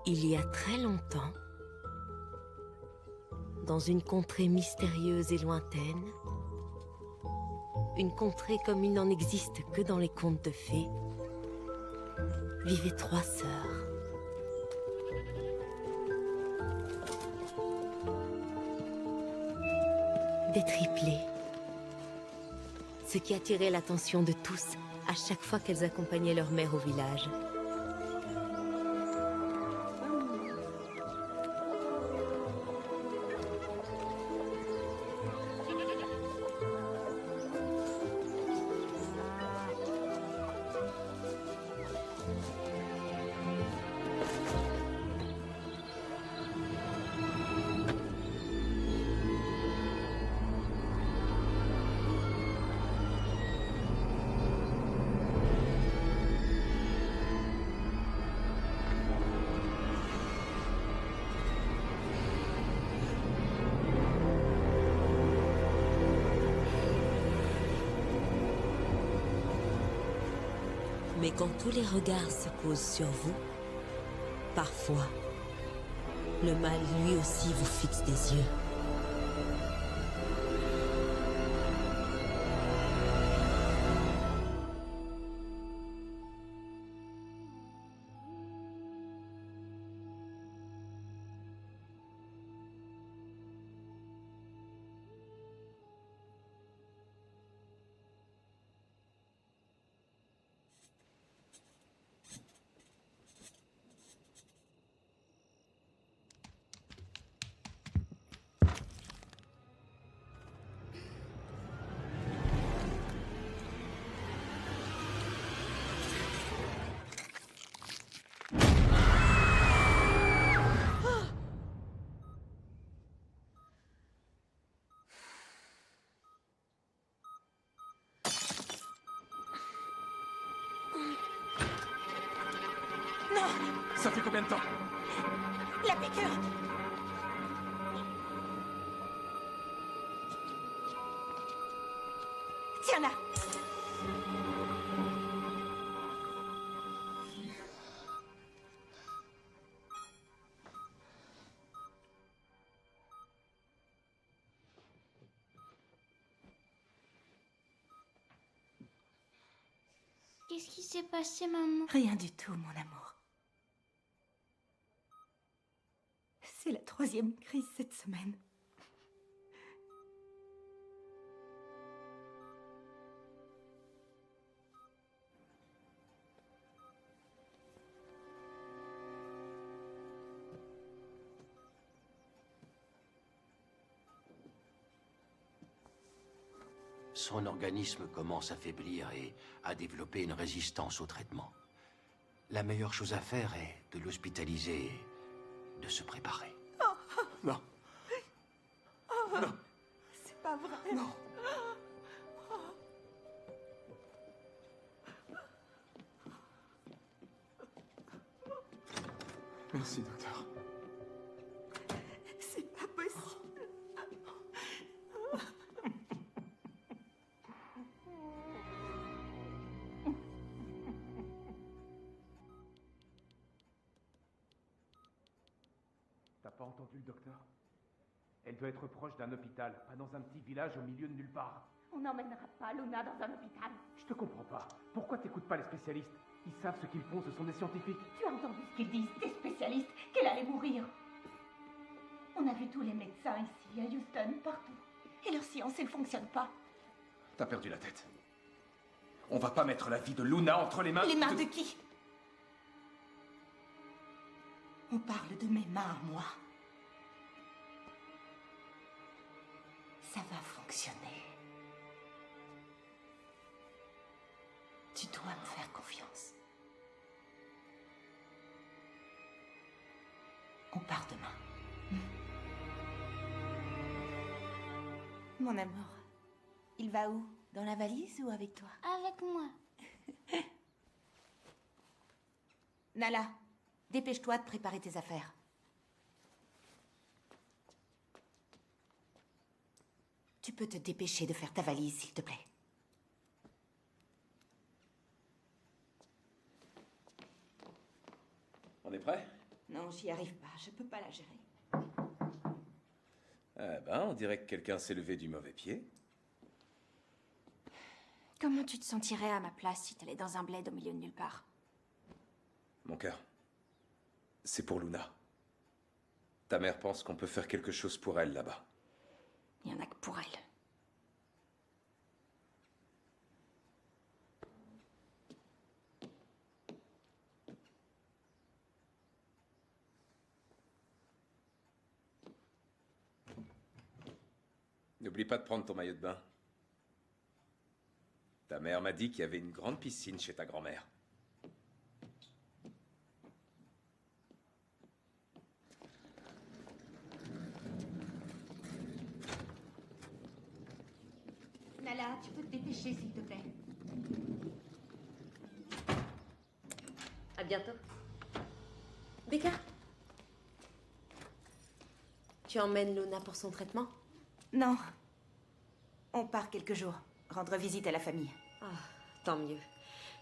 Il y a très longtemps, dans une contrée mystérieuse et lointaine, une contrée comme il n'en existe que dans les contes de fées, vivaient 3 sœurs. Des triplés. Ce qui attirait l'attention de tous à chaque fois qu'elles accompagnaient leur mère au village. Mais quand tous les regards se posent sur vous, parfois, le mal lui aussi vous fixe des yeux. Ça fait combien de temps? La piqûre! Tiens là! Qu'est-ce qui s'est passé, maman? Rien du tout, mon amour. C'est la 3e crise cette semaine. Son organisme commence à faiblir et à développer une résistance au traitement. La meilleure chose à faire est de l'hospitaliser et de se préparer. Non. Non. C'est pas vrai. Non. Merci, docteur. C'est pas possible. T'as pas entendu le docteur? Elle doit être proche d'un hôpital, pas dans un petit village au milieu de nulle part. On n'emmènera pas Luna dans un hôpital. Je te comprends pas. Pourquoi t'écoutes pas les spécialistes? Ils savent ce qu'ils font, ce sont des scientifiques. Tu as entendu ce qu'ils disent, des spécialistes, qu'elle allait mourir. On a vu tous les médecins ici, à Houston, partout. Et leur science, elle fonctionne pas. T'as perdu la tête. On va pas mettre la vie de Luna entre les mains... Les mains de qui? On parle de mes mains à moi. Ça va fonctionner. Tu dois me faire confiance. On part demain. Mon amour, il va où? Dans la valise ou avec toi? Avec moi. Nala, dépêche-toi de préparer tes affaires. Tu peux te dépêcher de faire ta valise, s'il te plaît. On est prêt? Non, j'y arrive pas. Je peux pas la gérer. Ah ben, on dirait que quelqu'un s'est levé du mauvais pied. Comment tu te sentirais à ma place si t'allais dans un bled au milieu de nulle part? Mon cœur, c'est pour Luna. Ta mère pense qu'on peut faire quelque chose pour elle là-bas. Il y en a que pour elle. N'oublie pas de prendre ton maillot de bain. Ta mère m'a dit qu'il y avait une grande piscine chez ta grand-mère. Nala, tu peux te dépêcher, s'il te plaît. À bientôt. Becca, tu emmènes Luna pour son traitement? Non. On part quelques jours. Rendre visite à la famille. Ah, tant mieux.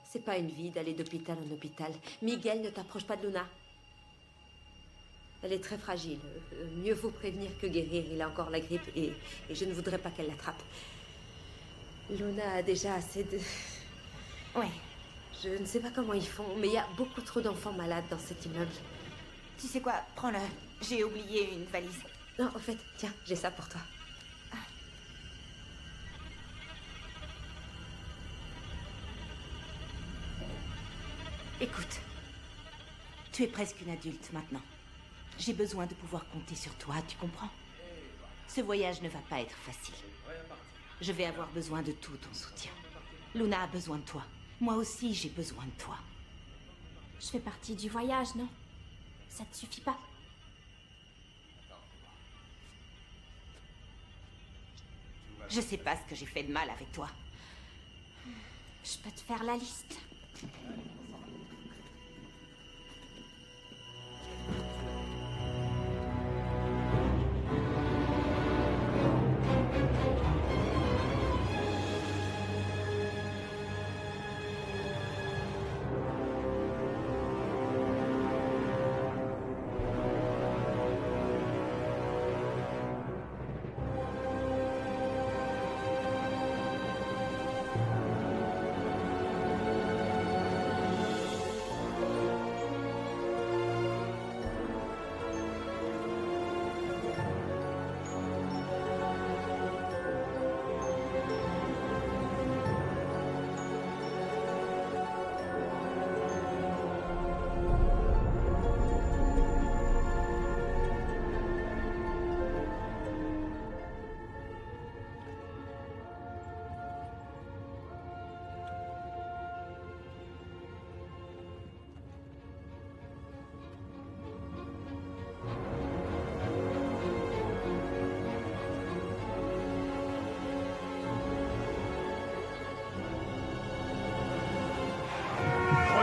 C'est pas une vie d'aller d'hôpital en hôpital. Miguel, ne t'approche pas de Luna. Elle est très fragile. Mieux vaut prévenir que guérir. Il a encore la grippe et je ne voudrais pas qu'elle l'attrape. Luna a déjà assez de... Ouais. Je ne sais pas comment ils font, mais il y a beaucoup trop d'enfants malades dans cet immeuble. Tu sais quoi? Prends-le. J'ai oublié une valise. Non, en fait, tiens, j'ai ça pour toi. Écoute, tu es presque une adulte maintenant. J'ai besoin de pouvoir compter sur toi, tu comprends? Ce voyage ne va pas être facile. Je vais avoir besoin de tout ton soutien. Luna a besoin de toi. Moi aussi, j'ai besoin de toi. Je fais partie du voyage, non? Ça te suffit pas? Je sais pas ce que j'ai fait de mal avec toi. Je peux te faire la liste.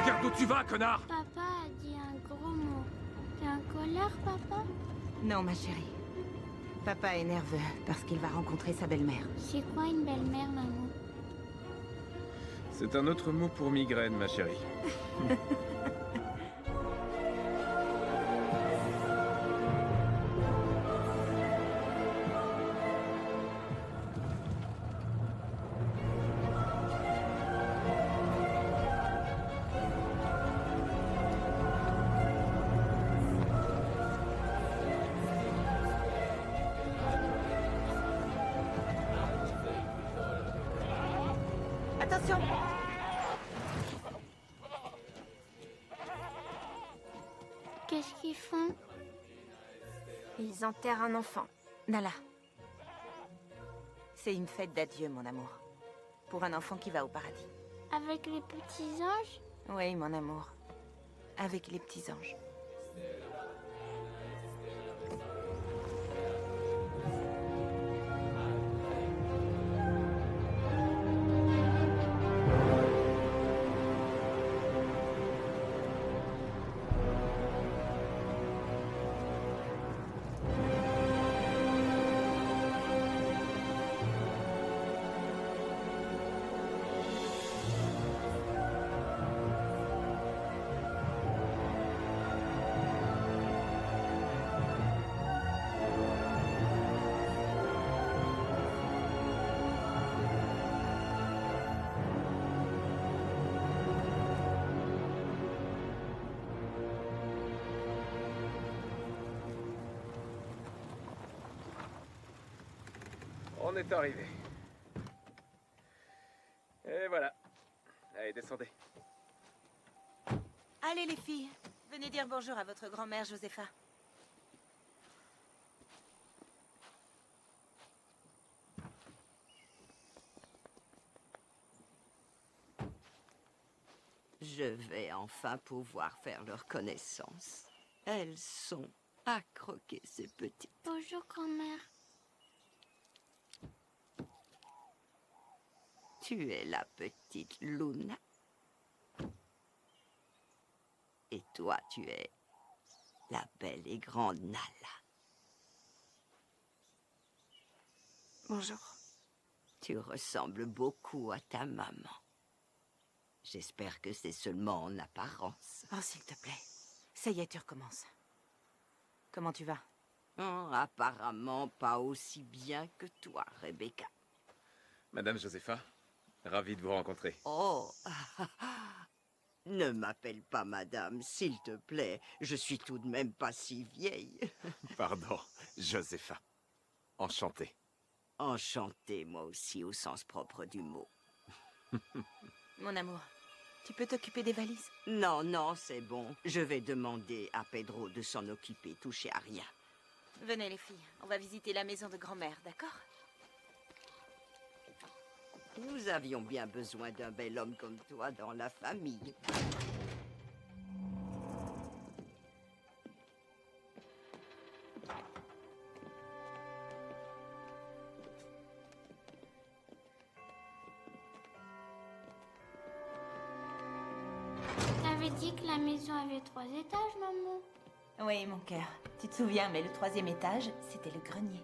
Regarde où tu vas, connard! Papa a dit un gros mot. T'es en colère, papa? Non, ma chérie. Papa est nerveux parce qu'il va rencontrer sa belle-mère. C'est quoi une belle-mère, maman? C'est un autre mot pour migraine, ma chérie. Attention! Qu'est-ce qu'ils font? Ils enterrent un enfant. Nala. C'est une fête d'adieu, mon amour. Pour un enfant qui va au paradis. Avec les petits anges? Oui, mon amour. Avec les petits anges. On est arrivé. Et voilà. Allez, descendez. Allez les filles, venez dire bonjour à votre grand-mère Josepha. Je vais enfin pouvoir faire leur connaissance. Elles sont à croquer, ces petites. Bonjour, grand-mère. Tu es la petite Luna. Et toi, tu es la belle et grande Nala. Bonjour. Tu ressembles beaucoup à ta maman. J'espère que c'est seulement en apparence. Oh, s'il te plaît. Ça y est, tu recommences. Comment tu vas? Oh, apparemment pas aussi bien que toi, Rebecca. Madame Josepha, ravi de vous rencontrer. Oh, ne m'appelle pas madame, s'il te plaît. Je suis tout de même pas si vieille. Pardon, Josepha. Enchanté. Enchantée, moi aussi, au sens propre du mot. Mon amour, tu peux t'occuper des valises? Non, non, c'est bon. Je vais demander à Pedro de s'en occuper, toucher à rien. Venez les filles, on va visiter la maison de grand-mère, d'accord? Nous avions bien besoin d'un bel homme comme toi dans la famille. T'avais dit que la maison avait 3 étages, maman. Oui, mon cœur. Tu te souviens, mais le 3e étage, c'était le grenier,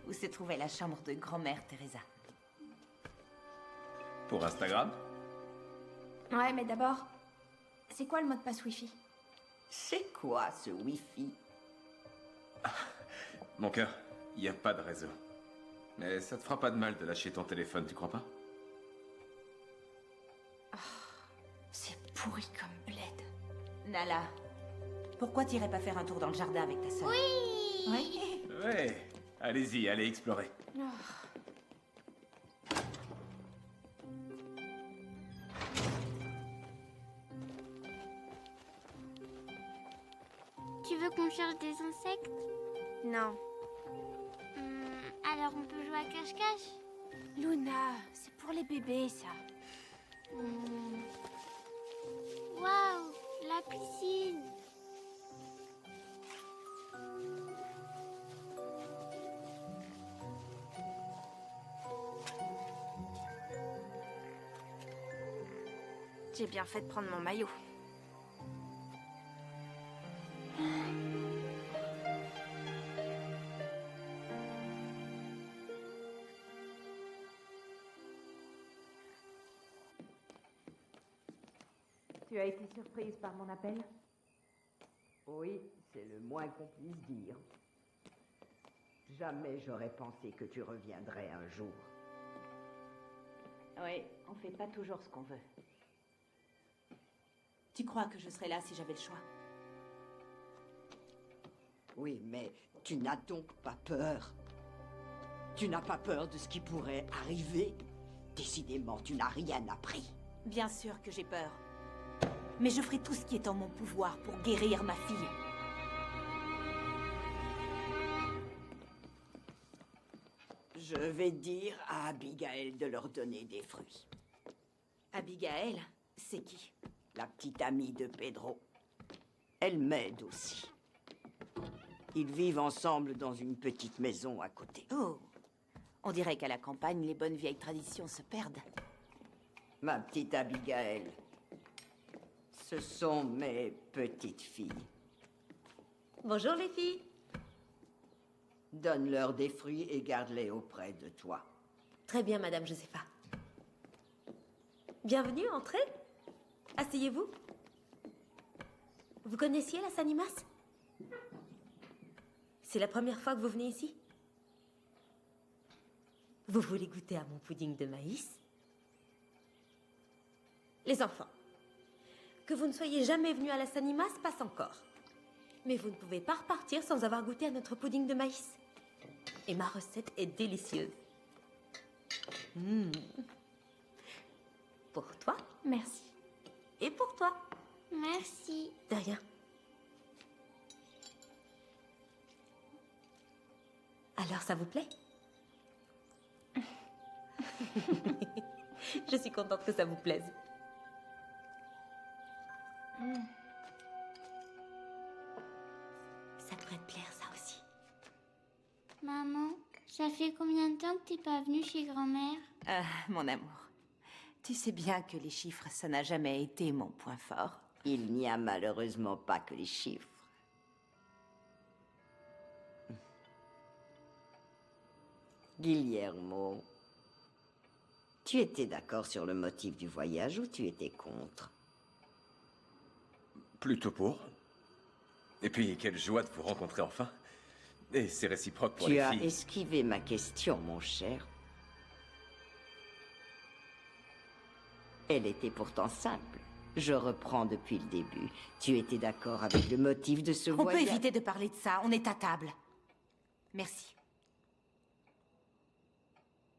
où se trouvait la chambre de grand-mère Teresa. Pour Instagram? Ouais, mais d'abord, c'est quoi le mot de passe Wi-Fi? C'est quoi ce Wi-Fi? Mon cœur, il n'y a pas de réseau. Mais ça te fera pas de mal de lâcher ton téléphone, tu crois pas? C'est pourri comme bled. Nala, pourquoi t'irais pas faire un tour dans le jardin avec ta sœur? Oui. Oui. Ouais, allez-y, allez explorer. Tu veux qu'on cherche des insectes? Non. Alors on peut jouer à cache-cache? Luna, c'est pour les bébés, ça. Waouh, la piscine. J'ai bien fait de prendre mon maillot. Tu as été surprise par mon appel? Oui, c'est le moins qu'on puisse dire. Jamais j'aurais pensé que tu reviendrais un jour. Oui, on fait pas toujours ce qu'on veut. Tu crois que je serais là si j'avais le choix? Oui, mais tu n'as donc pas peur? Tu n'as pas peur de ce qui pourrait arriver? Décidément, tu n'as rien appris. Bien sûr que j'ai peur. Mais je ferai tout ce qui est en mon pouvoir pour guérir ma fille. Je vais dire à Abigail de leur donner des fruits. Abigail, c'est qui? La petite amie de Pedro. Elle m'aide aussi. Ils vivent ensemble dans une petite maison à côté. Oh, on dirait qu'à la campagne, les bonnes vieilles traditions se perdent. Ma petite Abigail. Ce sont mes petites filles. Bonjour les filles. Donne-leur des fruits et garde-les auprès de toi. Très bien, Madame Josepha. Bienvenue, entrez. Asseyez-vous. Vous connaissiez la Sanimas? C'est la première fois que vous venez ici? Vous voulez goûter à mon pudding de maïs? Les enfants, que vous ne soyez jamais venus à la Sanimas passe encore. Mais vous ne pouvez pas repartir sans avoir goûté à notre pudding de maïs. Et ma recette est délicieuse. Pour toi Merci. et pour toi. Merci. De rien. Alors, ça vous plaît? Je suis contente que ça vous plaise. Ça pourrait te plaire, ça aussi. Maman, ça fait combien de temps que t'es pas venue chez grand-mère? Mon amour, tu sais bien que les chiffres, ça n'a jamais été mon point fort. Il n'y a malheureusement pas que les chiffres. Guillermo, tu étais d'accord sur le motif du voyage ou tu étais contre? Plutôt pour. Et puis, quelle joie de vous rencontrer enfin. Et c'est réciproque pour Tu les as filles. esquivé ma question, mon cher. Elle était pourtant simple. Je reprends depuis le début. Tu étais d'accord avec le motif de ce On peut voyage? éviter de parler de ça, on est à table. Merci.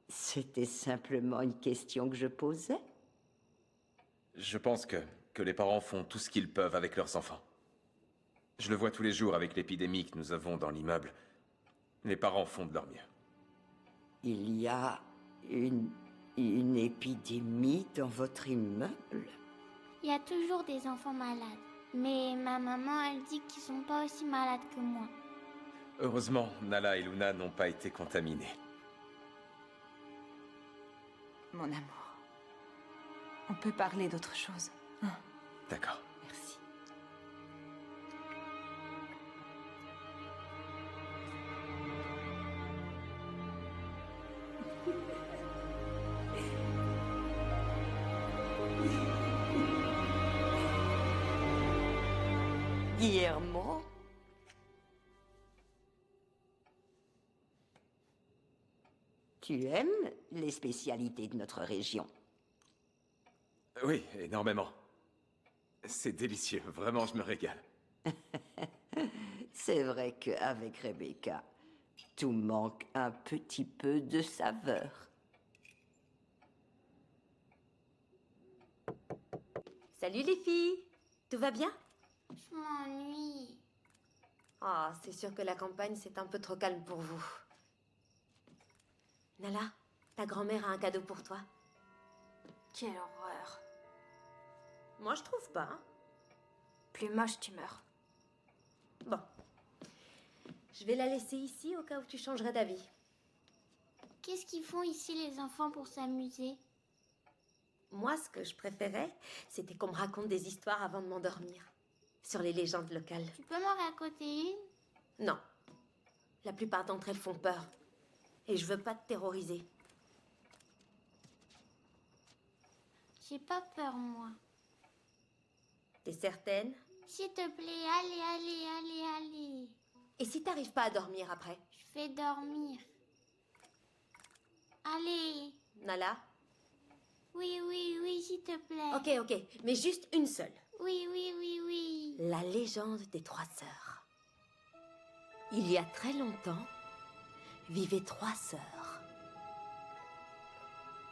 C'était simplement une question que je posais. Je pense que les parents font tout ce qu'ils peuvent avec leurs enfants. Je le vois tous les jours avec l'épidémie que nous avons dans l'immeuble. Les parents font de leur mieux. Il y a une épidémie dans votre immeuble? Il y a toujours des enfants malades. Mais ma maman, elle dit qu'ils sont pas aussi malades que moi. Heureusement, Nala et Luna n'ont pas été contaminés. Mon amour, on peut parler d'autre chose. D'accord. Merci. Guillermo? Tu aimes les spécialités de notre région? Oui, énormément. C'est délicieux. Vraiment, je me régale. C'est vrai qu'avec Rebecca, tout manque un petit peu de saveur. Salut les filles. Tout va bien? Je m'ennuie. Ah, c'est sûr que la campagne, c'est un peu trop calme pour vous. Nala, ta grand-mère a un cadeau pour toi. Quelle horreur. Moi, je trouve pas. Hein. Plus moche, tu meurs. Bon. Je vais la laisser ici au cas où tu changerais d'avis. Qu'est-ce qu'ils font ici les enfants pour s'amuser? Moi, ce que je préférais, c'était qu'on me raconte des histoires avant de m'endormir. Sur les légendes locales. Tu peux m'en raconter une? Non. La plupart d'entre elles font peur. Et je veux pas te terroriser. J'ai pas peur, moi. T'es certaine? S'il te plaît, allez. Et si t'arrives pas à dormir après? Je vais dormir. Allez. Nala? Oui, s'il te plaît. Ok. Mais juste une seule. Oui. La légende des 3 sœurs. Il y a très longtemps, vivaient 3 sœurs.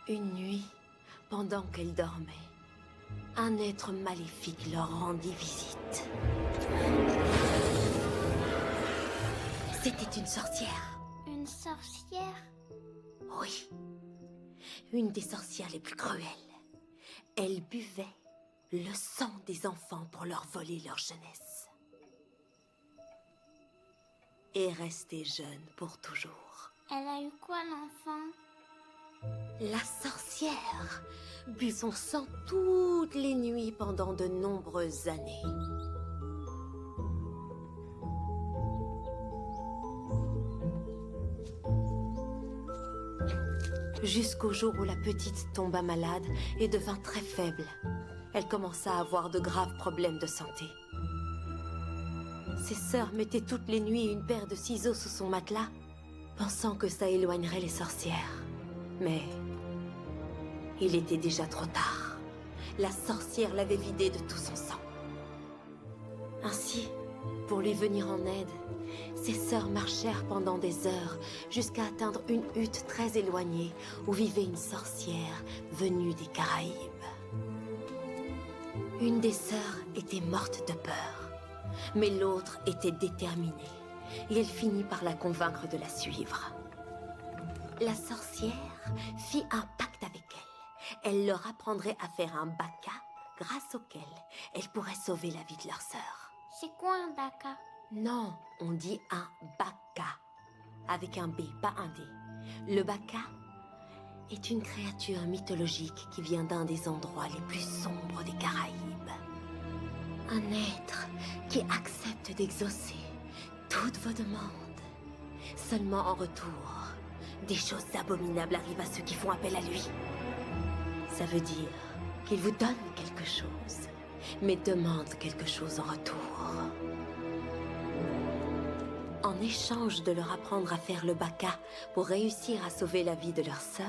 Une nuit, pendant qu'elles dormaient, un être maléfique leur rendit visite. C'était une sorcière. Une sorcière? Oui. Une des sorcières les plus cruelles. Elle buvait le sang des enfants pour leur voler leur jeunesse. Et restait jeune pour toujours. Elle a eu quoi, l'enfant? La sorcière but son sang toutes les nuits pendant de nombreuses années. Jusqu'au jour où la petite tomba malade et devint très faible. Elle commença à avoir de graves problèmes de santé. Ses sœurs mettaient toutes les nuits une paire de ciseaux sous son matelas, pensant que ça éloignerait les sorcières. Mais il était déjà trop tard. La sorcière l'avait vidé de tout son sang. Ainsi, pour lui venir en aide, Ses sœurs marchèrent pendant des heures jusqu'à atteindre une hutte très éloignée où vivait une sorcière venue des Caraïbes. Une des sœurs était morte de peur, mais l'autre était déterminée et elle finit par la convaincre de la suivre. La sorcière fit un pacte avec elle. Elle leur apprendrait à faire un baka grâce auquel elle pourrait sauver la vie de leur sœur. C'est quoi un baka? Non, on dit un baka, avec un B, pas un D. Le baka est une créature mythologique qui vient d'un des endroits les plus sombres des Caraïbes. Un être qui accepte d'exaucer toutes vos demandes. Seulement en retour, des choses abominables arrivent à ceux qui font appel à lui. Ça veut dire qu'il vous donne quelque chose, mais demande quelque chose en retour. En échange de leur apprendre à faire le baka pour réussir à sauver la vie de leur sœur,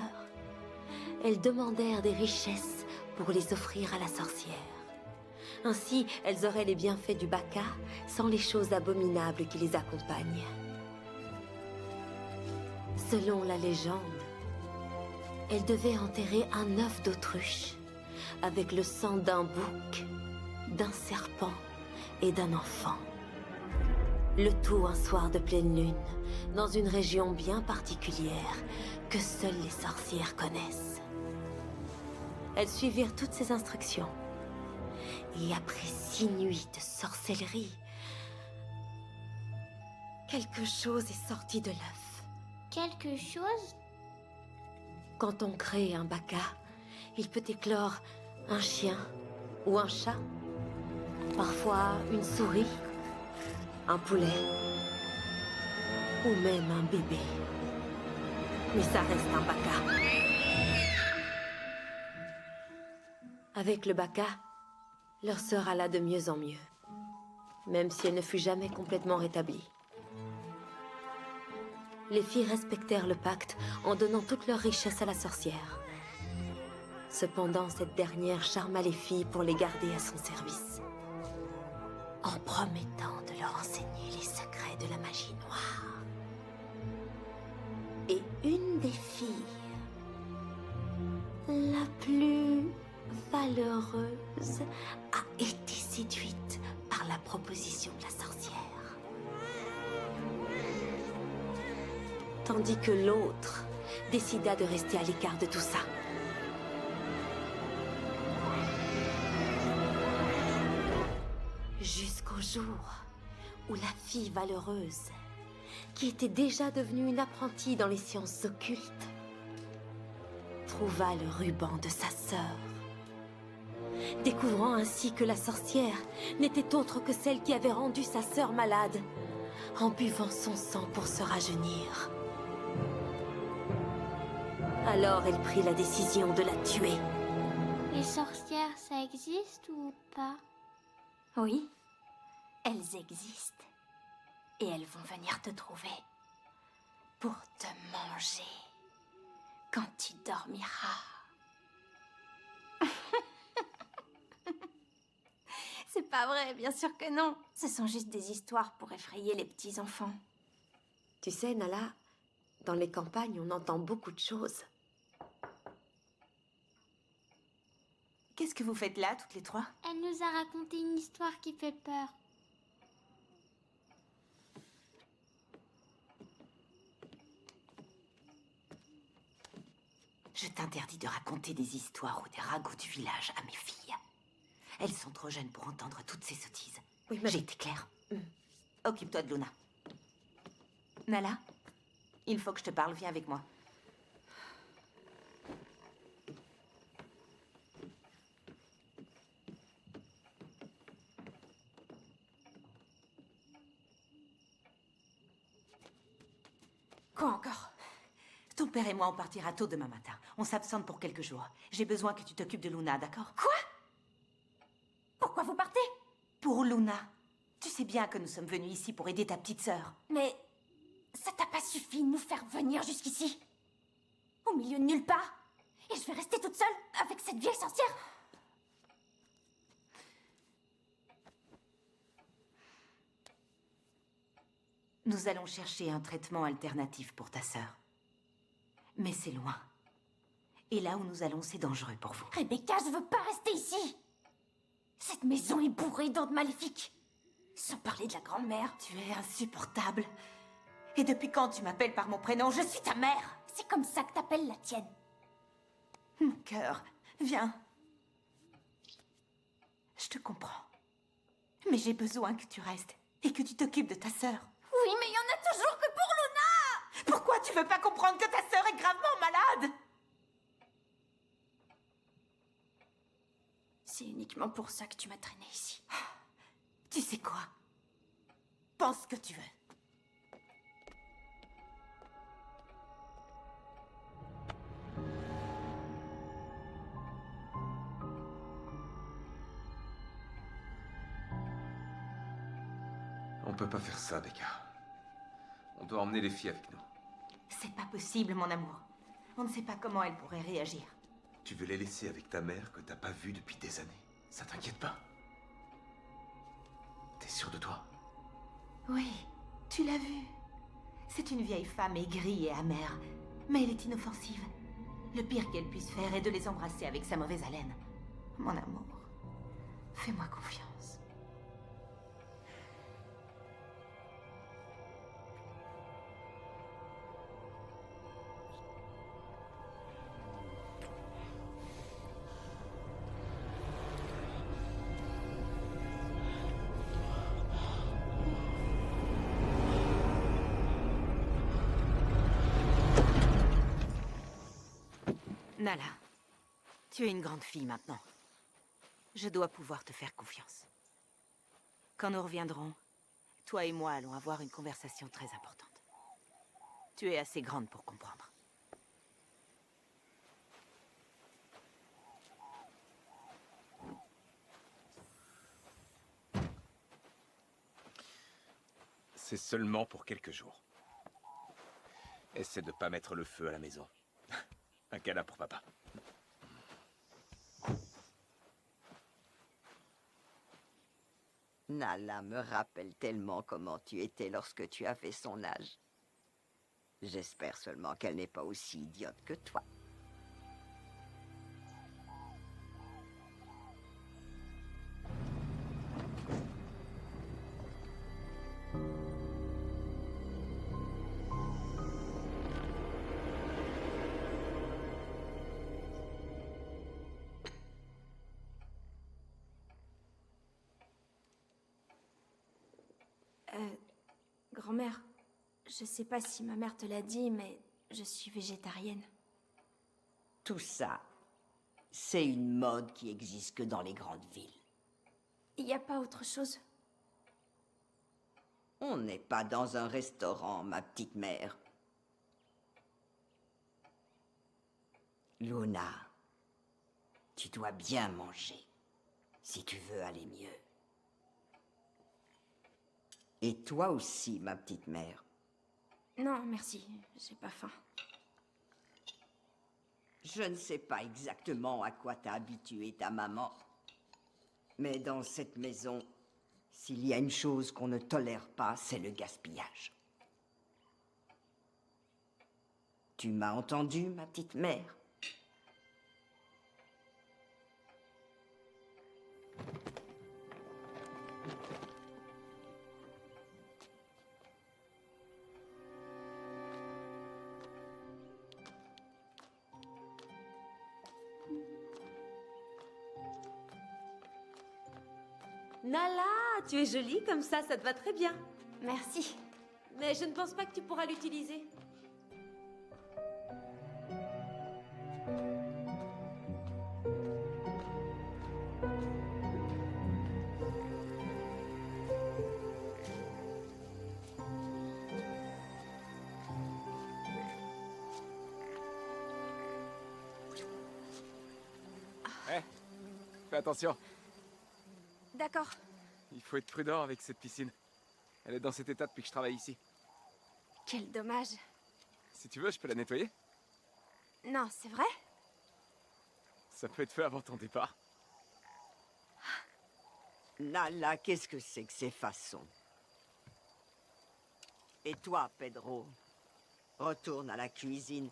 elles demandèrent des richesses pour les offrir à la sorcière. Ainsi, elles auraient les bienfaits du baka sans les choses abominables qui les accompagnent. Selon la légende, elles devaient enterrer un œuf d'autruche avec le sang d'un bouc, d'un serpent et d'un enfant. Le tout un soir de pleine lune, dans une région bien particulière que seules les sorcières connaissent. Elles suivirent toutes ces instructions. Et après 6 nuits de sorcellerie, quelque chose est sorti de l'œuf. Quelque chose? Quand on crée un baka, il peut éclore un chien ou un chat, parfois une souris, un poulet ou même un bébé. Mais ça reste un baka. Avec le baka, leur sœur alla de mieux en mieux, même si elle ne fut jamais complètement rétablie. Les filles respectèrent le pacte en donnant toute leur richesse à la sorcière. Cependant, cette dernière charma les filles pour les garder à son service, en promettant de leur enseigner les secrets de la magie noire. Et une des filles, la plus valeureuse, a été séduite par la proposition de la sorcière. Tandis que l'autre décida de rester à l'écart de tout ça. Jusqu'au jour où la fille valeureuse, qui était déjà devenue une apprentie dans les sciences occultes, trouva le ruban de sa sœur. Découvrant ainsi que la sorcière n'était autre que celle qui avait rendu sa sœur malade, en buvant son sang pour se rajeunir. Alors elle prit la décision de la tuer. Les sorcières, ça existe ou pas? Oui, elles existent. Et elles vont venir te trouver pour te manger quand tu dormiras. C'est pas vrai, bien sûr que non. Ce sont juste des histoires pour effrayer les petits-enfants. Tu sais, Nala, dans les campagnes, on entend beaucoup de choses. Qu'est-ce que vous faites là, toutes les trois? Elle nous a raconté une histoire qui fait peur. Je t'interdis de raconter des histoires ou des ragots du village à mes filles. Elles sont trop jeunes pour entendre toutes ces sottises. Oui, mais... J'ai été claire. Occupe-toi de Luna. Nala, il faut que je te parle. Viens avec moi. Quoi encore? Ton père et moi, on partira tôt demain matin. On s'absente pour quelques jours. J'ai besoin que tu t'occupes de Luna, d'accord? Quoi? Pourquoi vous partez? Pour Luna. Tu sais bien que nous sommes venus ici pour aider ta petite sœur. Mais ça t'a pas suffi de nous faire venir jusqu'ici? Au milieu de nulle part? Et je vais rester toute seule avec cette vieille sorcière? Nous allons chercher un traitement alternatif pour ta sœur. Mais c'est loin. Et là où nous allons, c'est dangereux pour vous. Rebecca, je veux pas rester ici. Cette maison est bourrée d'ondes maléfiques. Sans parler de la grand-mère. Tu es insupportable. Et depuis quand tu m'appelles par mon prénom? Je suis ta mère. C'est comme ça que t'appelles la tienne. Mon cœur, viens. Je te comprends. Mais j'ai besoin que tu restes et que tu t'occupes de ta sœur. Oui, mais il y en a toujours que pour Luna. Pourquoi tu veux pas comprendre que ta sœur est gravement malade? C'est uniquement pour ça que tu m'as traînée ici. Tu sais quoi? Pense ce que tu veux. On peut pas faire ça, Becca. On doit emmener les filles avec nous. C'est pas possible, mon amour. On ne sait pas comment elle pourrait réagir. Tu veux les laisser avec ta mère que t'as pas vue depuis des années. Ça t'inquiète pas? T'es sûr de toi? Oui, tu l'as vue. C'est une vieille femme aigrie et amère, mais elle est inoffensive. Le pire qu'elle puisse faire est de les embrasser avec sa mauvaise haleine. Mon amour, fais-moi confiance. Nala, tu es une grande fille maintenant. Je dois pouvoir te faire confiance. Quand nous reviendrons, toi et moi allons avoir une conversation très importante. Tu es assez grande pour comprendre. C'est seulement pour quelques jours. Essaie de pas mettre le feu à la maison. Un câlin pour papa. Nala me rappelle tellement comment tu étais lorsque tu avais son âge. J'espère seulement qu'elle n'est pas aussi idiote que toi. Grand-mère, je sais pas si ma mère te l'a dit, mais je suis végétarienne. Tout ça, c'est une mode qui existe que dans les grandes villes. Il n'y a pas autre chose? On n'est pas dans un restaurant, ma petite mère. Luna, tu dois bien manger, si tu veux aller mieux. Et toi aussi, ma petite mère. Non, merci, j'ai pas faim. Je ne sais pas exactement à quoi t'a habitué ta maman, mais dans cette maison, s'il y a une chose qu'on ne tolère pas, c'est le gaspillage. Tu m'as entendu, ma petite mère? Nala, tu es jolie comme ça te va très bien. Merci. Mais je ne pense pas que tu pourras l'utiliser. Fais attention. D'accord. Il faut être prudent avec cette piscine. Elle est dans cet état depuis que je travaille ici. Quel dommage. Si tu veux, je peux la nettoyer. Non, c'est vrai? Ça peut être fait avant ton départ. Nala, qu'est-ce que c'est que ces façons? Et toi, Pedro, retourne à la cuisine.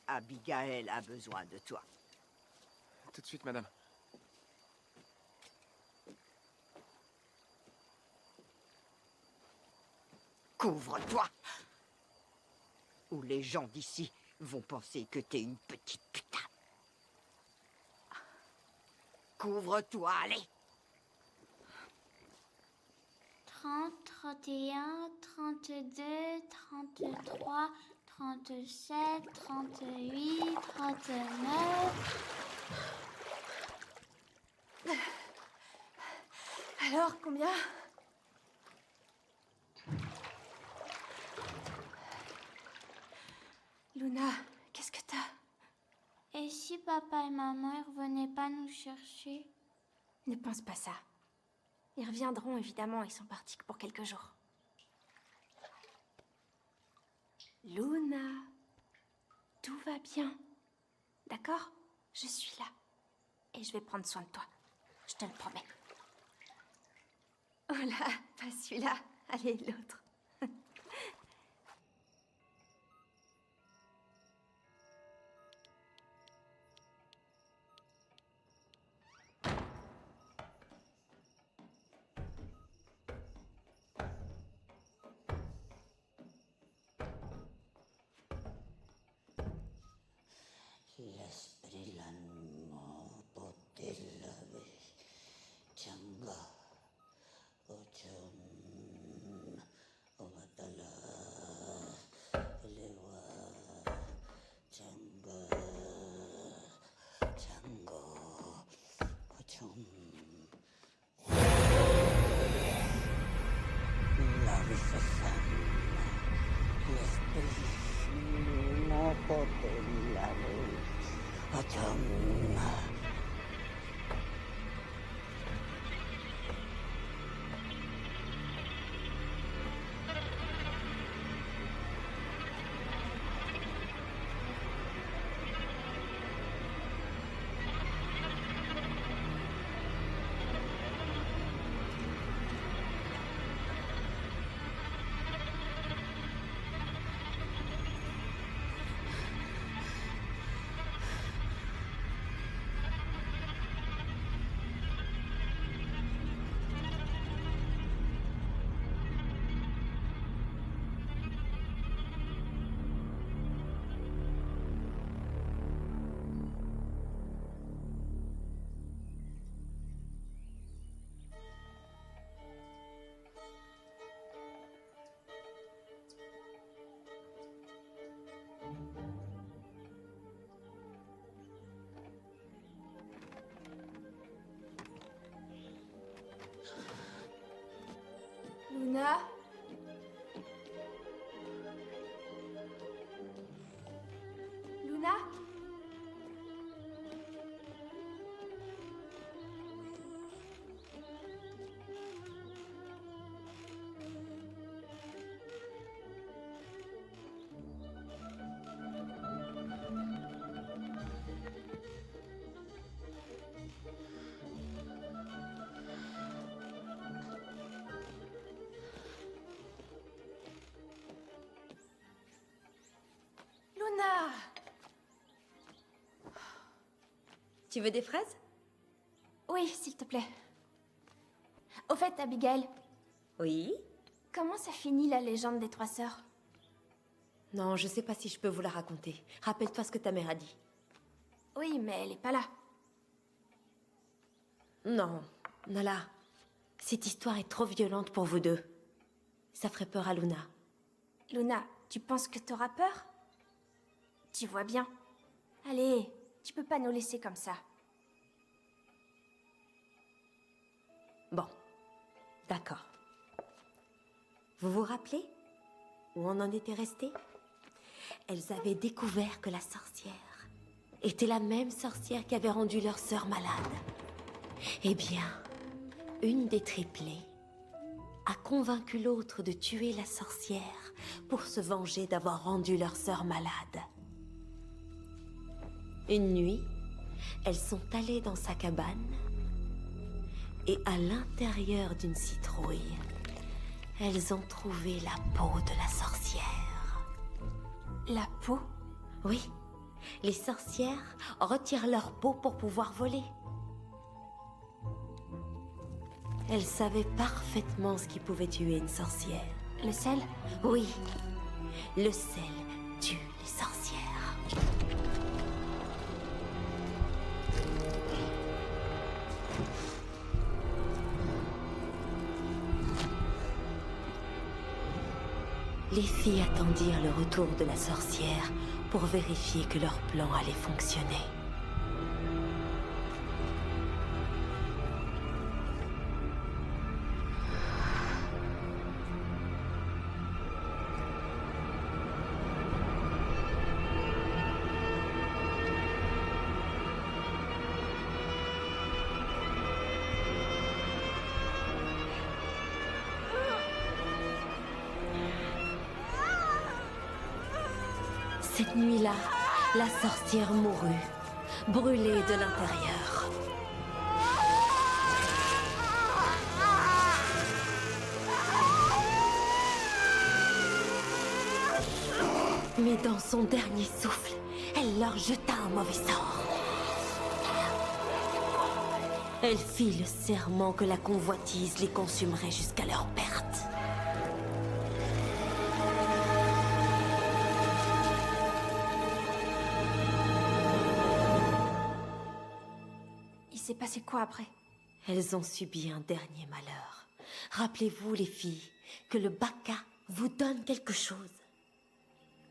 Abigail a besoin de toi. Tout de suite, madame. Couvre-toi! Ou les gens d'ici vont penser que t'es une petite putain. Couvre-toi, allez! 30, 31, 32, 33, 37, 38, 39... Alors, combien? Luna, qu'est-ce que t'as? Et si papa et maman ils revenaient pas nous chercher? Ne pense pas ça. Ils reviendront, évidemment, ils sont partis que pour quelques jours. Luna, tout va bien. D'accord? Je suis là. Et je vais prendre soin de toi. Je te le promets. Oh là, pas celui-là. Allez, l'autre. L'esprit l'animo potella changa ochum omatala lewa changa chango ochum la visasana l'esprit no potella ochum. Luna? Luna? Luna! Tu veux des fraises? Oui, s'il te plaît. Au fait, Abigail, Oui? comment ça finit la légende des 3 sœurs? Non, je sais pas si je peux vous la raconter. Rappelle-toi ce que ta mère a dit. Oui, mais elle est pas là. Non, Nala. Cette histoire est trop violente pour vous deux. Ça ferait peur à Luna. Luna, tu penses que t'auras peur? Tu vois bien. Allez, tu peux pas nous laisser comme ça. Bon, d'accord. Vous vous rappelez où on en était resté? Elles avaient découvert que la sorcière était la même sorcière qui avait rendu leur sœur malade. Eh bien, une des triplées a convaincu l'autre de tuer la sorcière pour se venger d'avoir rendu leur sœur malade. Une nuit, elles sont allées dans sa cabane et à l'intérieur d'une citrouille, Elles ont trouvé la peau de la sorcière. La peau? Oui, les sorcières retirent leur peau pour pouvoir voler. Elles savaient parfaitement ce qui pouvait tuer une sorcière. Le sel? Oui, le sel tue les sorcières. Les filles attendirent le retour de la sorcière pour vérifier que leur plan allait fonctionner. Cette nuit-là, la sorcière mourut, brûlée de l'intérieur. Mais dans son dernier souffle, elle leur jeta un mauvais sort. Elle fit le serment que la convoitise les consumerait jusqu'à leur perte. Il s'est passé quoi après? Elles ont subi un dernier malheur. Rappelez-vous, les filles, que le Baka vous donne quelque chose,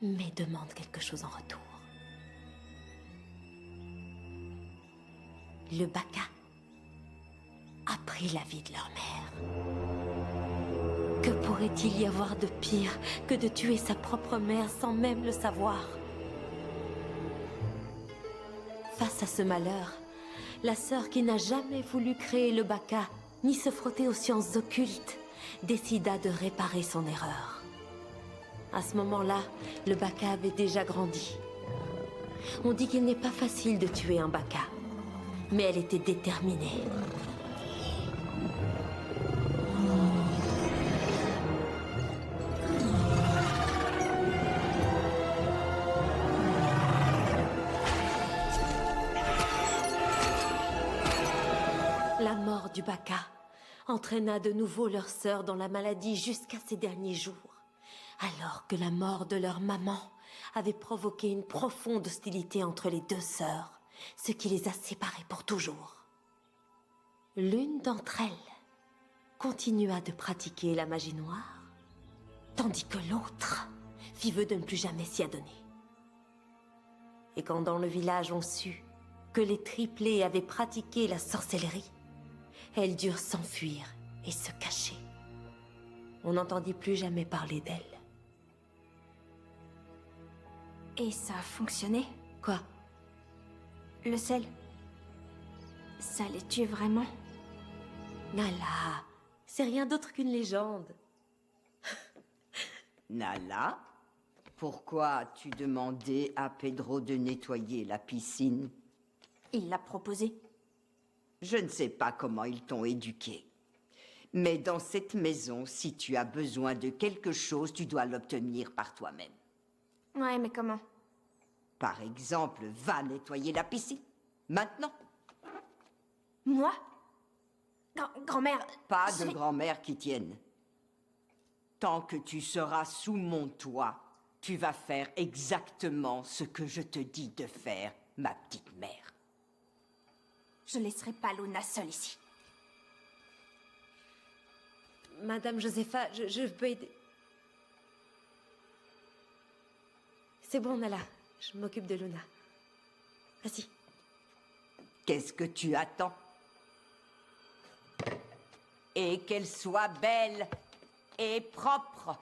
mais demande quelque chose en retour. Le Baka a pris la vie de leur mère. Que pourrait-il y avoir de pire que de tuer sa propre mère sans même le savoir? Face à ce malheur, la sœur qui n'a jamais voulu créer le Baka, ni se frotter aux sciences occultes, décida de réparer son erreur. À ce moment-là, le Baka avait déjà grandi. On dit qu'il n'est pas facile de tuer un Baka, mais elle était déterminée. La mort du Baka entraîna de nouveau leur sœur dans la maladie jusqu'à ses derniers jours, alors que la mort de leur maman avait provoqué une profonde hostilité entre les deux sœurs, ce qui les a séparées pour toujours. L'une d'entre elles continua de pratiquer la magie noire, tandis que l'autre fit vœu de ne plus jamais s'y adonner. Et quand dans le village on sut que les triplés avaient pratiqué la sorcellerie, elles durent s'enfuir et se cacher. On n'entendit plus jamais parler d'elles. Et ça a fonctionné? Quoi? Le sel? Ça les tue vraiment? Nala, c'est rien d'autre qu'une légende. Nala, pourquoi as-tu demandé à Pedro de nettoyer la piscine? Il l'a proposé. Je ne sais pas comment ils t'ont éduqué. Mais dans cette maison, si tu as besoin de quelque chose, tu dois l'obtenir par toi-même. Ouais, mais comment? Par exemple, va nettoyer la piscine. Maintenant. Moi? Grand-mère... Pas de grand-mère qui tienne. Tant que tu seras sous mon toit, tu vas faire exactement ce que je te dis de faire, ma petite mère. Je laisserai pas Luna seule ici. Madame Josepha, je peux aider. C'est bon, Nala. Je m'occupe de Luna. Vas-y. Qu'est-ce que tu attends? Et qu'elle soit belle et propre.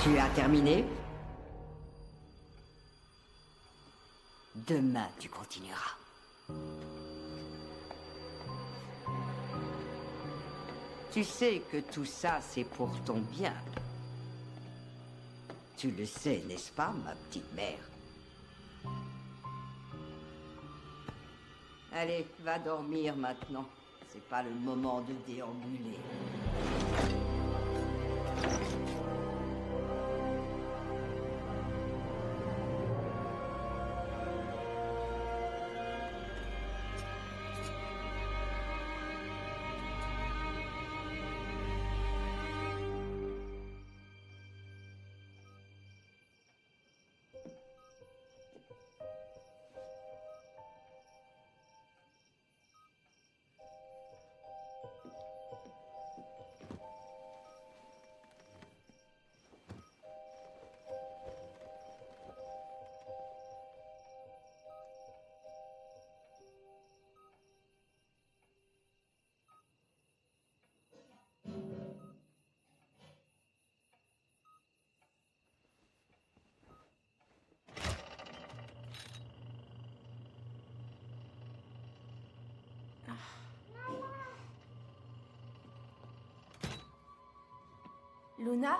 Tu as terminé? Demain, tu continueras. Tu sais que tout ça, c'est pour ton bien. Tu le sais, n'est-ce pas, ma petite mère? Allez, va dormir maintenant. C'est pas le moment de déambuler. Luna?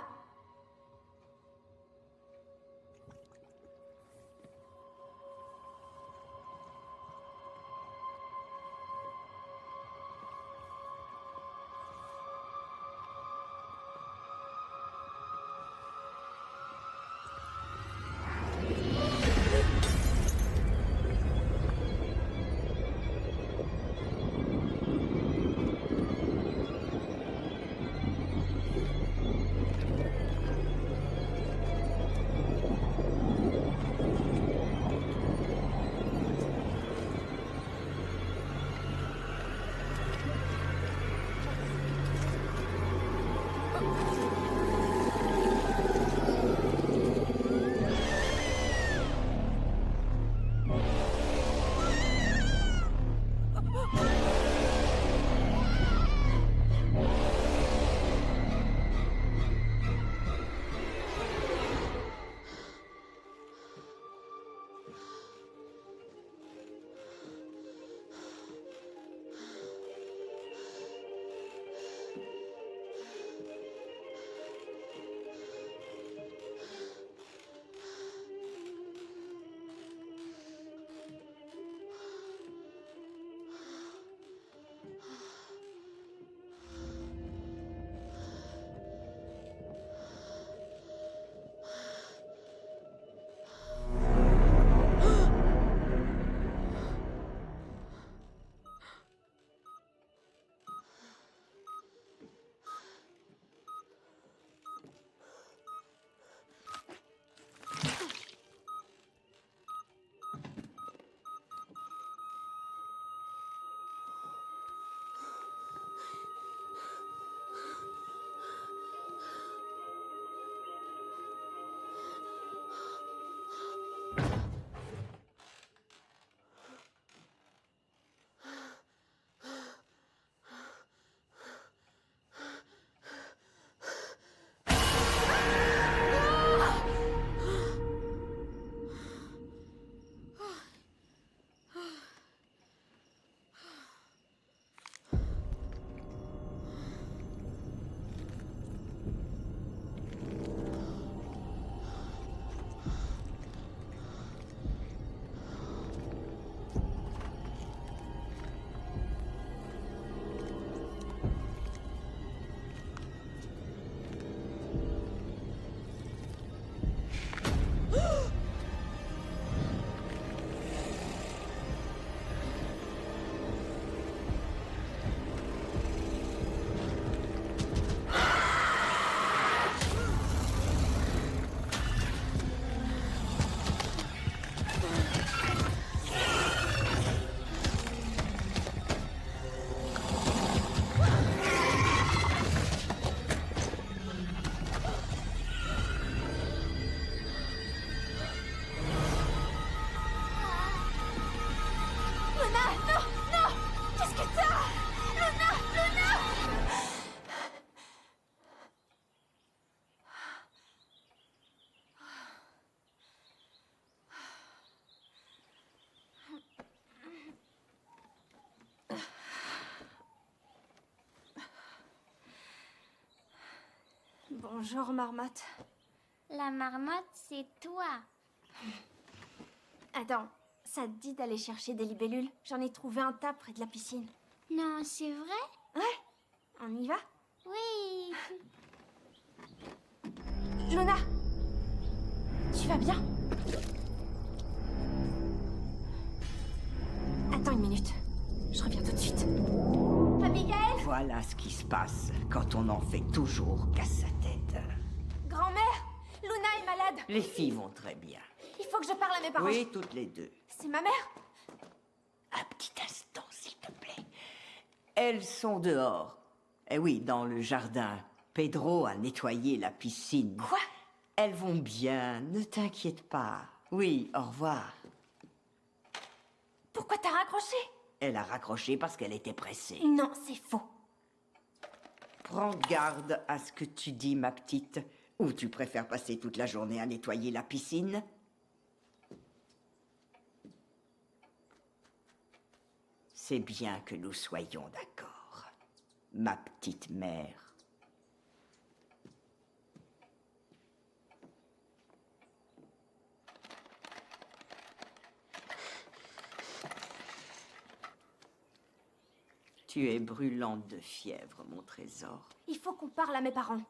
Bonjour, marmotte. La marmotte, c'est toi. Attends, ça te dit d'aller chercher des libellules? J'en ai trouvé un tas près de la piscine. Non, c'est vrai? Ouais, on y va? Oui. Luna! Tu vas bien? Attends une minute. Je reviens tout de suite. Abigail! Voilà ce qui se passe quand on en fait toujours qu'à sa tête. Grand-mère! Luna est malade! Les filles vont très bien. Il faut que je parle à mes parents. Oui, toutes les deux. C'est ma mère? Un petit instant, s'il te plaît. Elles sont dehors. Eh oui, dans le jardin. Pedro a nettoyé la piscine. Quoi? Elles vont bien, ne t'inquiète pas. Oui, au revoir. Pourquoi t'as raccroché? Elle a raccroché parce qu'elle était pressée. Non, c'est faux. Prends garde à ce que tu dis, ma petite. Ou tu préfères passer toute la journée à nettoyer la piscine? C'est bien que nous soyons d'accord, ma petite mère. Tu es brûlante de fièvre, mon trésor. Il faut qu'on parle à mes parents.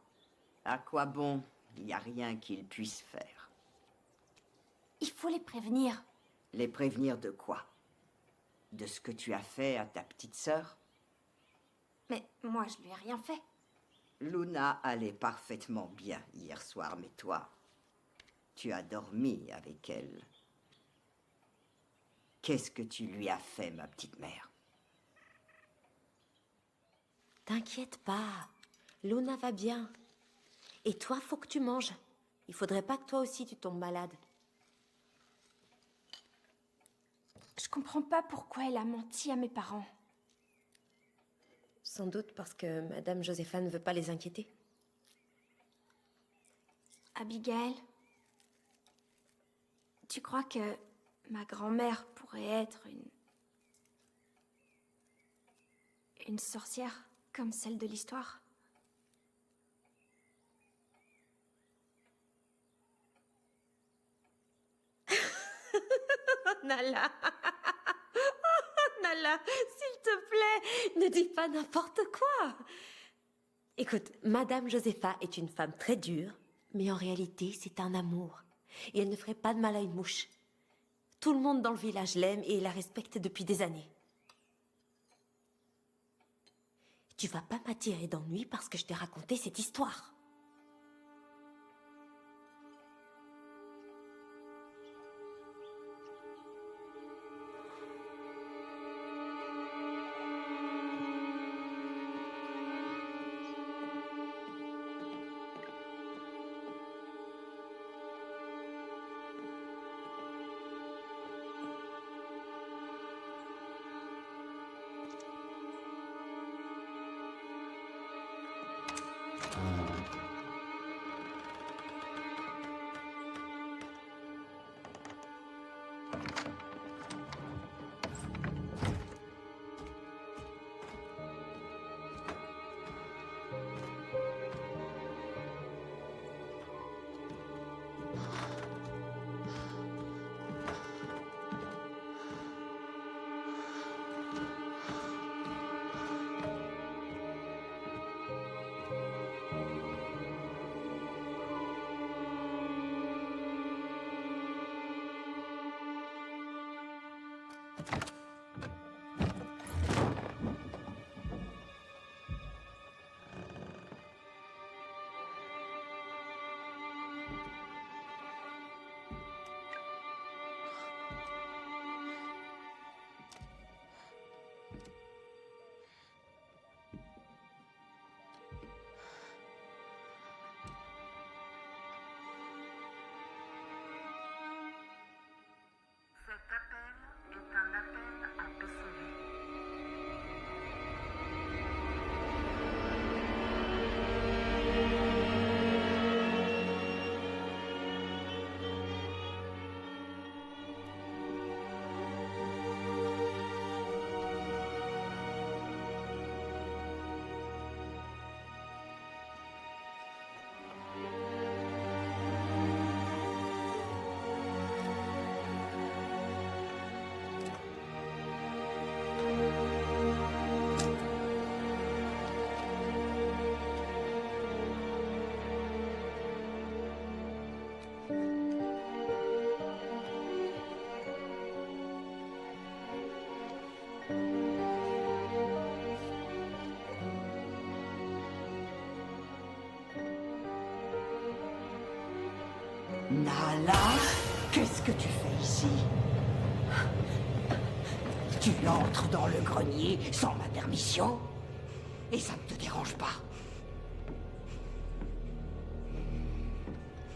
À quoi bon? Il n'y a rien qu'ils puissent faire. Il faut les prévenir. Les prévenir de quoi? De ce que tu as fait à ta petite sœur? Mais moi, je lui ai rien fait. Luna allait parfaitement bien hier soir, mais toi, tu as dormi avec elle. Qu'est-ce que tu lui as fait, ma petite mère? T'inquiète pas. Luna va bien. Et toi, faut que tu manges. Il faudrait pas que toi aussi tu tombes malade. Je comprends pas pourquoi elle a menti à mes parents. Sans doute parce que Madame Josépha ne veut pas les inquiéter. Abigail, tu crois que ma grand-mère pourrait être une sorcière comme celle de l'histoire? Nala. Nala, s'il te plaît, ne dis pas n'importe quoi. Écoute, Madame Josépha est une femme très dure, mais en réalité, c'est un amour. Et elle ne ferait pas de mal à une mouche. Tout le monde dans le village l'aime et la respecte depuis des années. Tu vas pas m'attirer d'ennui parce que je t'ai raconté cette histoire. Cet appel est un appel Lala, qu'est-ce que tu fais ici? Tu entres dans le grenier sans ma permission? Et ça ne te dérange pas?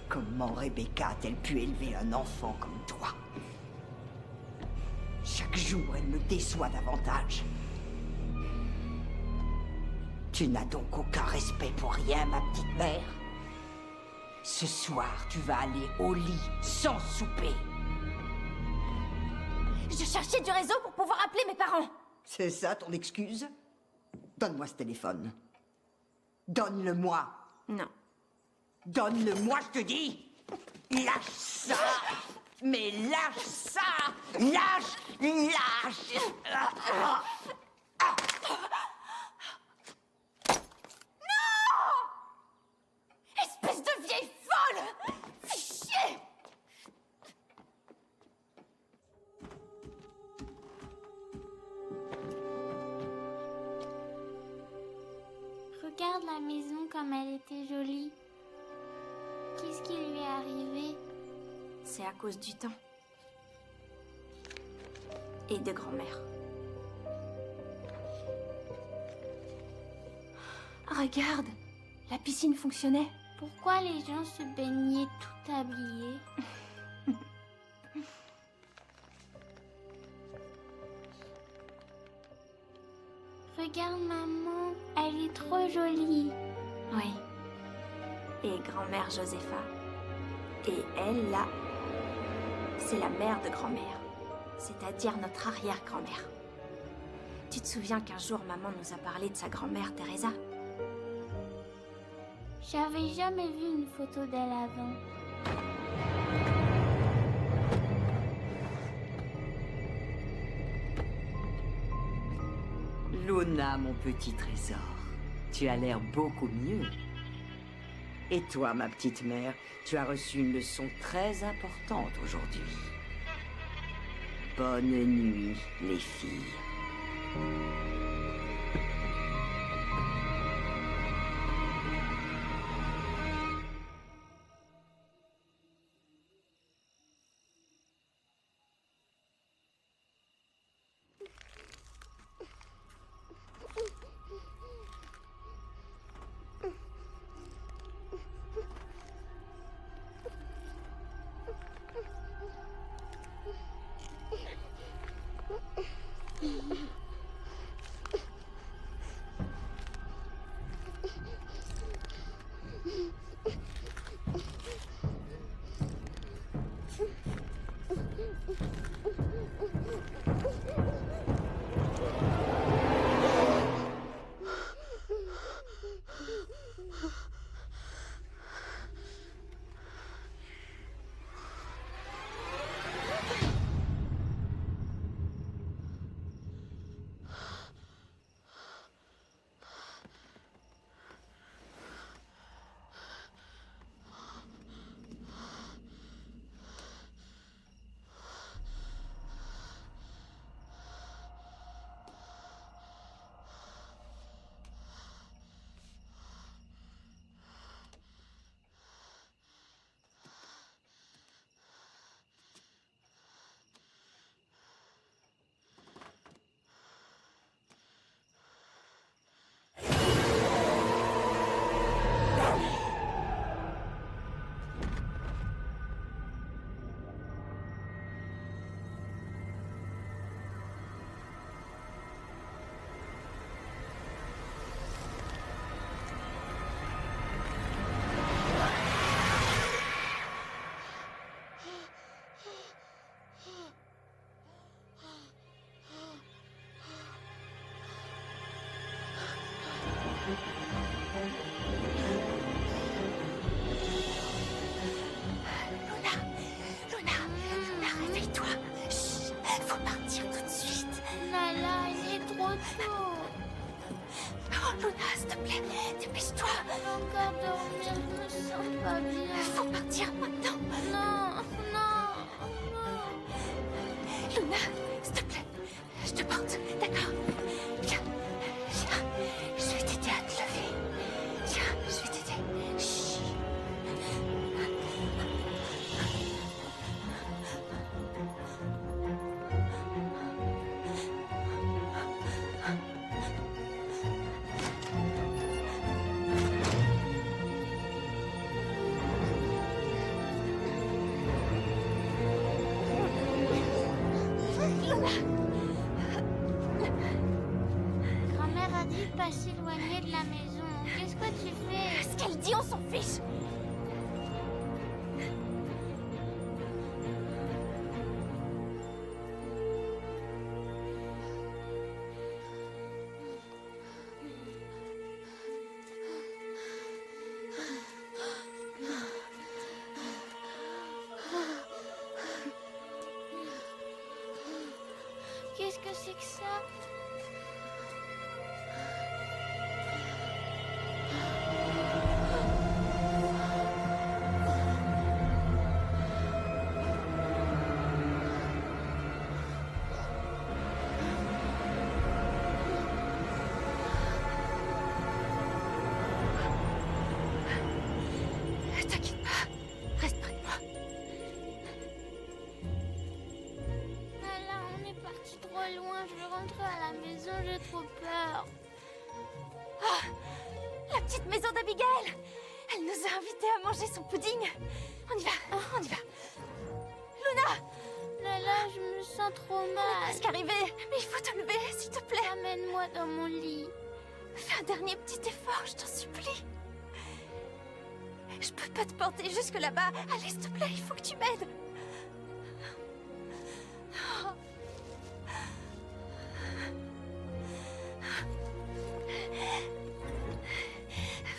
Comment Rebecca a-t-elle pu élever un enfant comme toi? Chaque jour, elle me déçoit davantage. Tu n'as donc aucun respect pour rien, ma petite mère? Ce soir, tu vas aller au lit sans souper. Je cherchais du réseau pour pouvoir appeler mes parents. C'est ça ton excuse? Donne-moi ce téléphone. Donne-le-moi. Non. Donne-le-moi, je te dis. Lâche ça. Mais lâche ça. Lâche. Espèce de vieille folle! Fais chier! Regarde la maison comme elle était jolie. Qu'est-ce qui lui est arrivé? C'est à cause du temps. Et de grand-mère. Regarde, la piscine fonctionnait. Pourquoi les gens se baignaient tout habillés? Regarde maman, elle est trop jolie. Oui. Et grand-mère Josepha. Et elle, là, c'est la mère de grand-mère. C'est-à-dire notre arrière-grand-mère. Tu te souviens qu'un jour, maman nous a parlé de sa grand-mère, Teresa? J'avais jamais vu une photo d'elle avant. Luna, mon petit trésor, tu as l'air beaucoup mieux. Et toi, ma petite mère, tu as reçu une leçon très importante aujourd'hui. Bonne nuit, les filles. Dépêche-toi. Encore dormir, je me sens pas bien. Faut partir maintenant. Non, non, non. Luna, s'il te plaît, je te porte, d'accord? Viens, viens, je vais t'aider à te lever. Viens, je vais t'aider. Chut. dit de pas s'éloigner de la maison. Qu'est-ce que tu fais? Ce qu'elle dit, on s'en fiche. Qu'est-ce que c'est que ça? T'inquiète pas, reste près de moi. Là, on est parti trop loin. Je veux rentrer à la maison, j'ai trop peur. Ah, la petite maison d'Abigail. Elle nous a invités à manger son pudding. On y va, on y va. Luna, Là, je me sens trop on est mal. presque arrivé, mais il faut te lever, s'il te plaît. Amène-moi dans mon lit. Fais un dernier petit effort, je t'en supplie. Je peux pas te porter jusque là-bas. Allez, s'il te plaît, il faut que tu m'aides.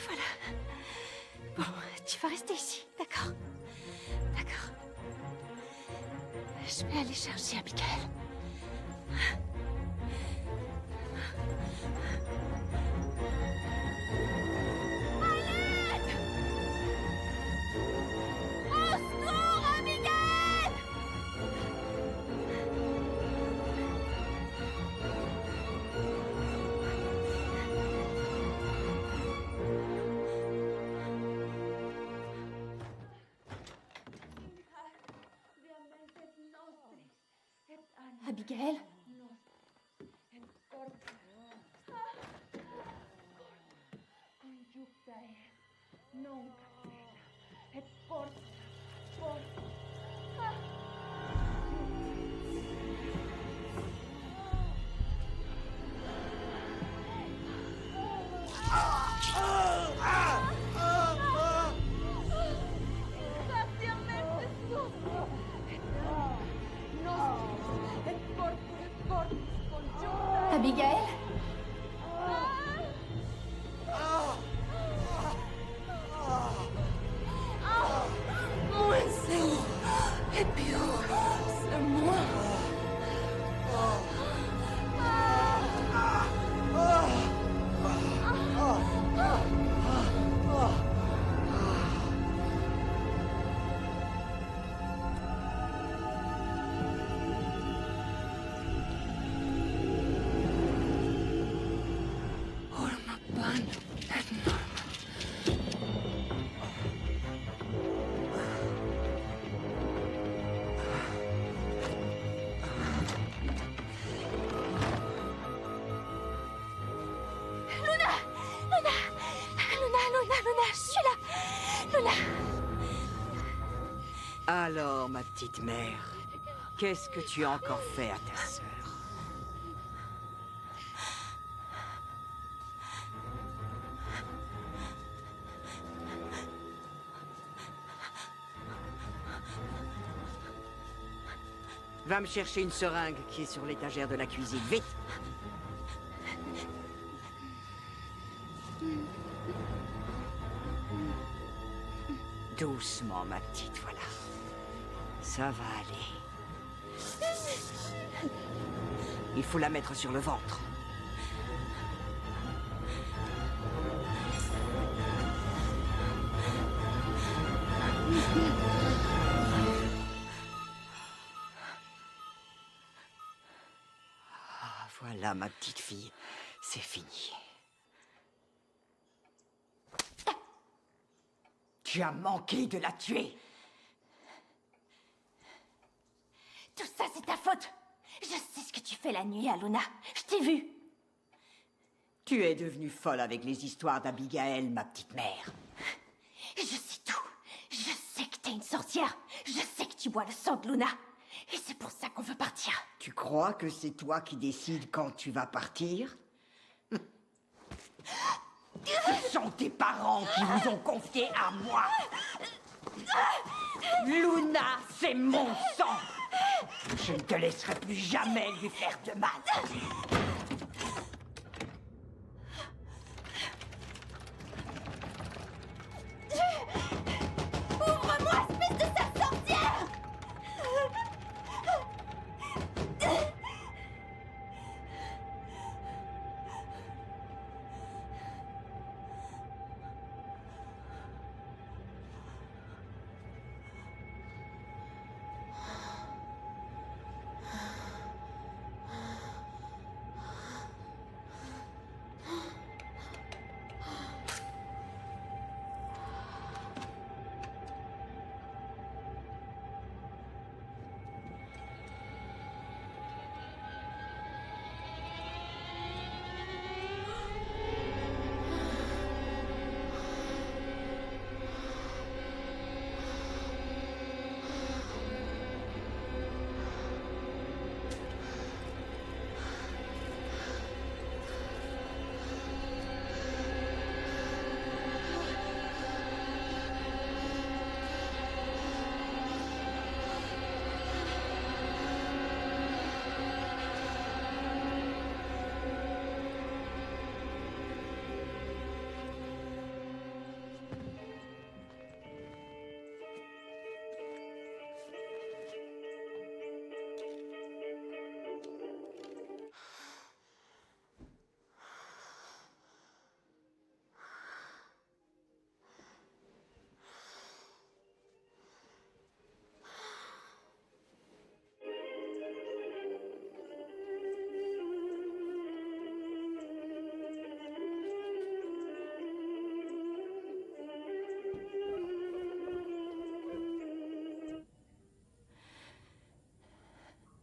Voilà. Bon, tu vas rester ici, d'accord? D'accord. Je vais aller chercher Abigail. Au secours, Abigail! Abigail? Abigail? Moins c'est et puis c'est moi. Luna, je suis là. Luna. Alors, ma petite mère, qu'est-ce que tu as encore fait à ta sœur? Va me chercher une seringue qui est sur l'étagère de la cuisine, vite! Doucement, ma petite, voilà. Ça va aller. Il faut la mettre sur le ventre. Ah, voilà, ma petite fille. C'est fini. Tu as manqué de la tuer. Tout ça, c'est ta faute. Je sais ce que tu fais la nuit à Luna. Je t'ai vu. Tu es devenue folle avec les histoires d'Abigail, ma petite mère. Je sais tout. Je sais que t'es une sorcière. Je sais que tu bois le sang de Luna. Et c'est pour ça qu'on veut partir. Tu crois que c'est toi qui décides quand tu vas partir? Ce sont tes parents qui vous ont confié à moi. Luna, c'est mon sang. Je ne te laisserai plus jamais lui faire de mal. Ouvre-moi, espèce de sale sorcière!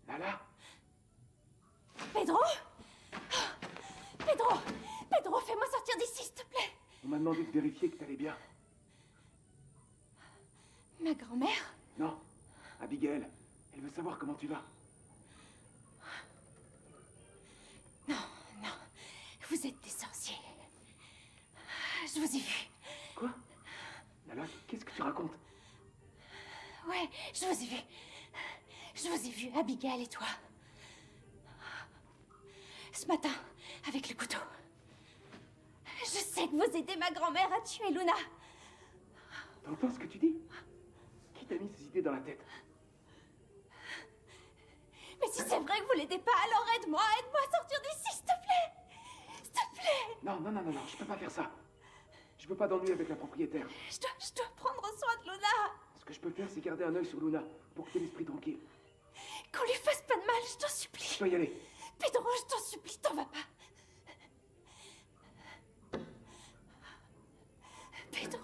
Lala? Pedro? Pedro! Pedro, fais-moi sortir d'ici, s'il te plaît! On m'a demandé de vérifier que t'allais bien. Ma grand-mère? Non, Abigail, elle veut savoir comment tu vas. Non, non, vous êtes des sorciers. Je vous ai vu. Quoi? Lala, qu'est-ce que tu racontes? Ouais, je vous ai vu. Je vous ai vu, Abigail et toi. Ce matin, avec le couteau. Je sais que vous aidez ma grand-mère à tuer Luna. T'entends ce que tu dis? Qui t'a mis ces idées dans la tête? Mais si c'est vrai que vous l'aidez pas, alors aide-moi à sortir d'ici, s'il te plaît. S'il te plaît. Non, je peux pas faire ça. Je peux pas d'ennui avec la propriétaire. Je dois prendre soin de Luna. Ce que je peux faire, c'est garder un œil sur Luna, pour que t'aies l'esprit tranquille. Qu'on lui fasse pas de mal, je t'en supplie. Je dois y aller. Pedro, je t'en supplie, t'en vas pas. Pedro.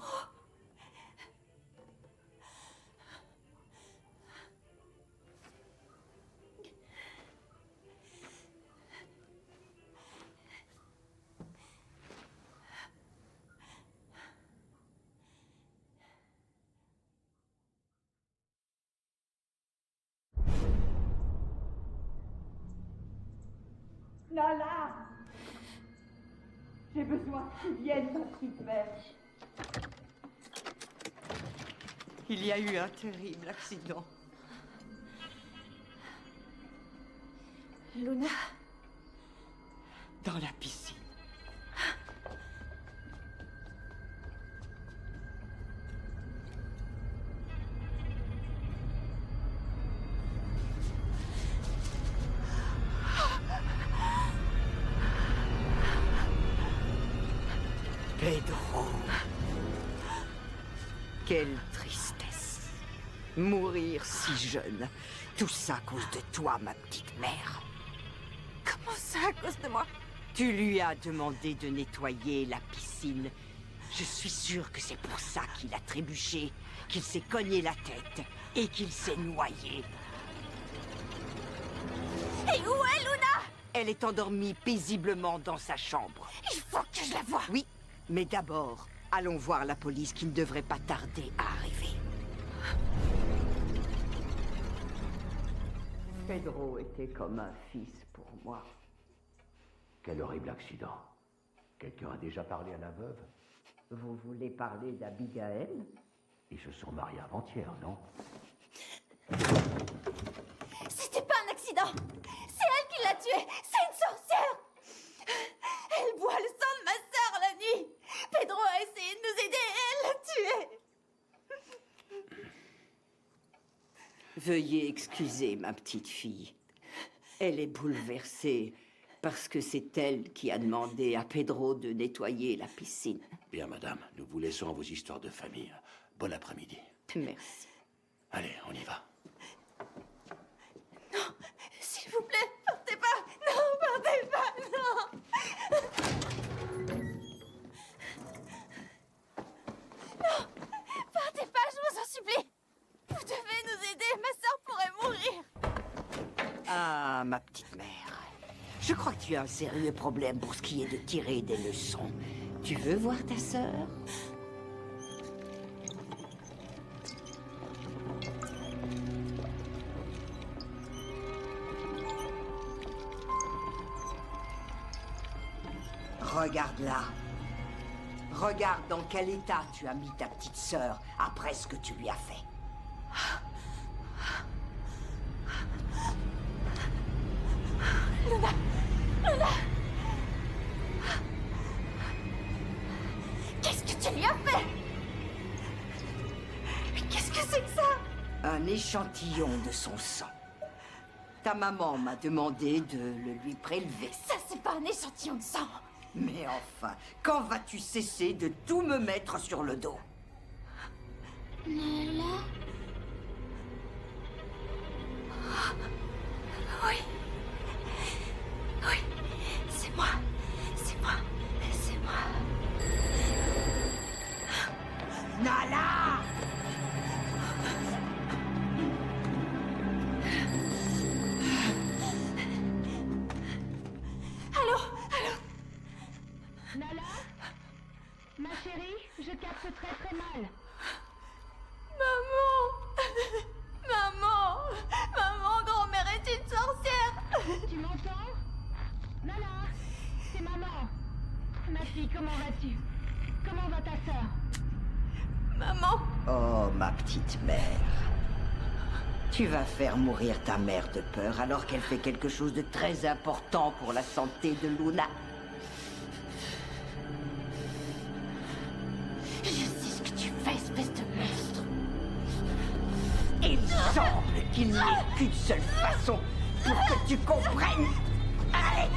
Lala! J'ai besoin que tu viennes, ma petite mère. Il y a eu un terrible accident. Luna? Dans la piscine. Pedro. Quelle tristesse. Mourir si jeune. Tout ça à cause de toi, ma petite mère. Comment ça, à cause de moi? Tu lui as demandé de nettoyer la piscine. Je suis sûre que c'est pour ça qu'il a trébuché, qu'il s'est cogné la tête et qu'il s'est noyé. Et où est Luna? Elle est endormie paisiblement dans sa chambre. Il faut que je la voie. Oui, mais d'abord, allons voir la police qui ne devrait pas tarder à arriver. Pedro était comme un fils pour moi. Quel horrible accident. Quelqu'un a déjà parlé à la veuve? Vous voulez parler d'Abigail? Ils se sont mariés avant-hier, non? C'était pas un accident. C'est elle qui l'a tué. C'est une sorcière. Elle boit le sang de ma sœur la nuit. Pedro a essayé de nous aider et elle l'a tuée. Veuillez excuser ma petite fille. Elle est bouleversée parce que c'est elle qui a demandé à Pedro de nettoyer la piscine. Bien, madame, nous vous laissons à vos histoires de famille. Bon après-midi. Merci. Allez, on y va. Non, s'il vous plaît, partez pas. Non, partez pas, non. Non, partez pas, je vous en supplie. Vous devez nous aider, ma sœur pourrait mourir. Ah, ma petite mère. Je crois que tu as un sérieux problème pour ce qui est de tirer des leçons. Tu veux voir ta sœur? Regarde-la. Regarde dans quel état tu as mis ta petite sœur après ce que tu lui as fait. Luna, Luna. Qu'est-ce que tu lui as fait? Mais qu'est-ce que c'est que ça? Un échantillon de son sang. Ta maman m'a demandé de le lui prélever. Ça, c'est pas un échantillon de sang. Mais enfin, quand vas-tu cesser de tout me mettre sur le dos? Nala? Oui. Oui, c'est moi. C'est moi. C'est moi. Nala! Allô? Allô? Nala? Ma chérie, je capte très très mal. Maman! Maman! Maman, grand-mère est une sorcière! Tu m'entends? Nala? C'est maman. Ma fille, comment vas-tu? Comment va ta sœur? Maman! Oh, ma petite mère. Tu vas faire mourir ta mère de peur alors qu'elle fait quelque chose de très important pour la santé de Luna. Je sais ce que tu fais, espèce de monstre! Il semble qu'il n'y ait qu'une seule façon pour que tu comprennes. Allez!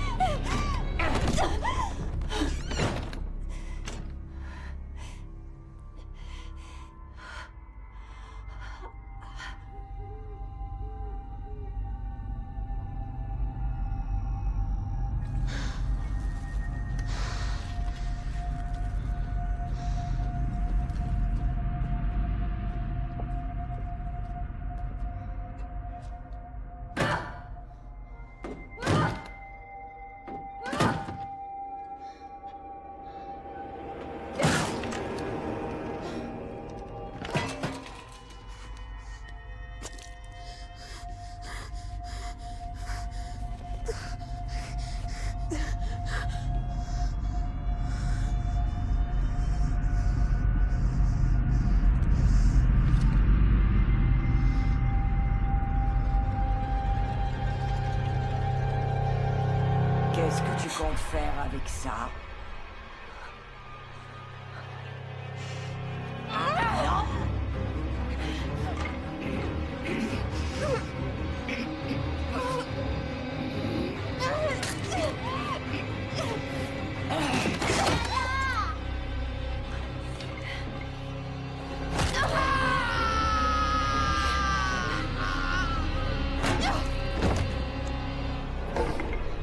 Qu'est-ce que tu comptes faire avec ça? Non!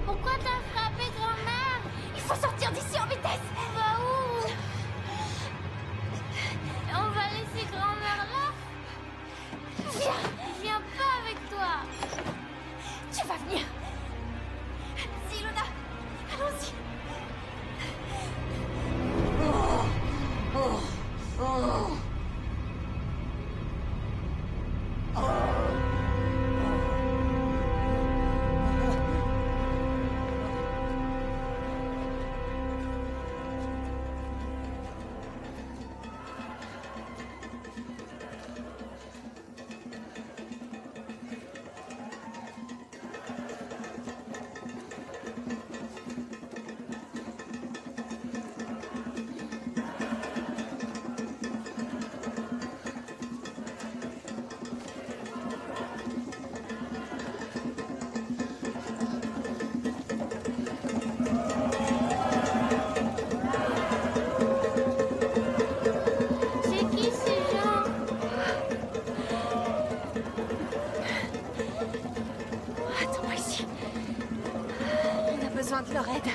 Pourquoi t'as frappé grand-mère? Il faut sortir d'ici! besoin de leur aide.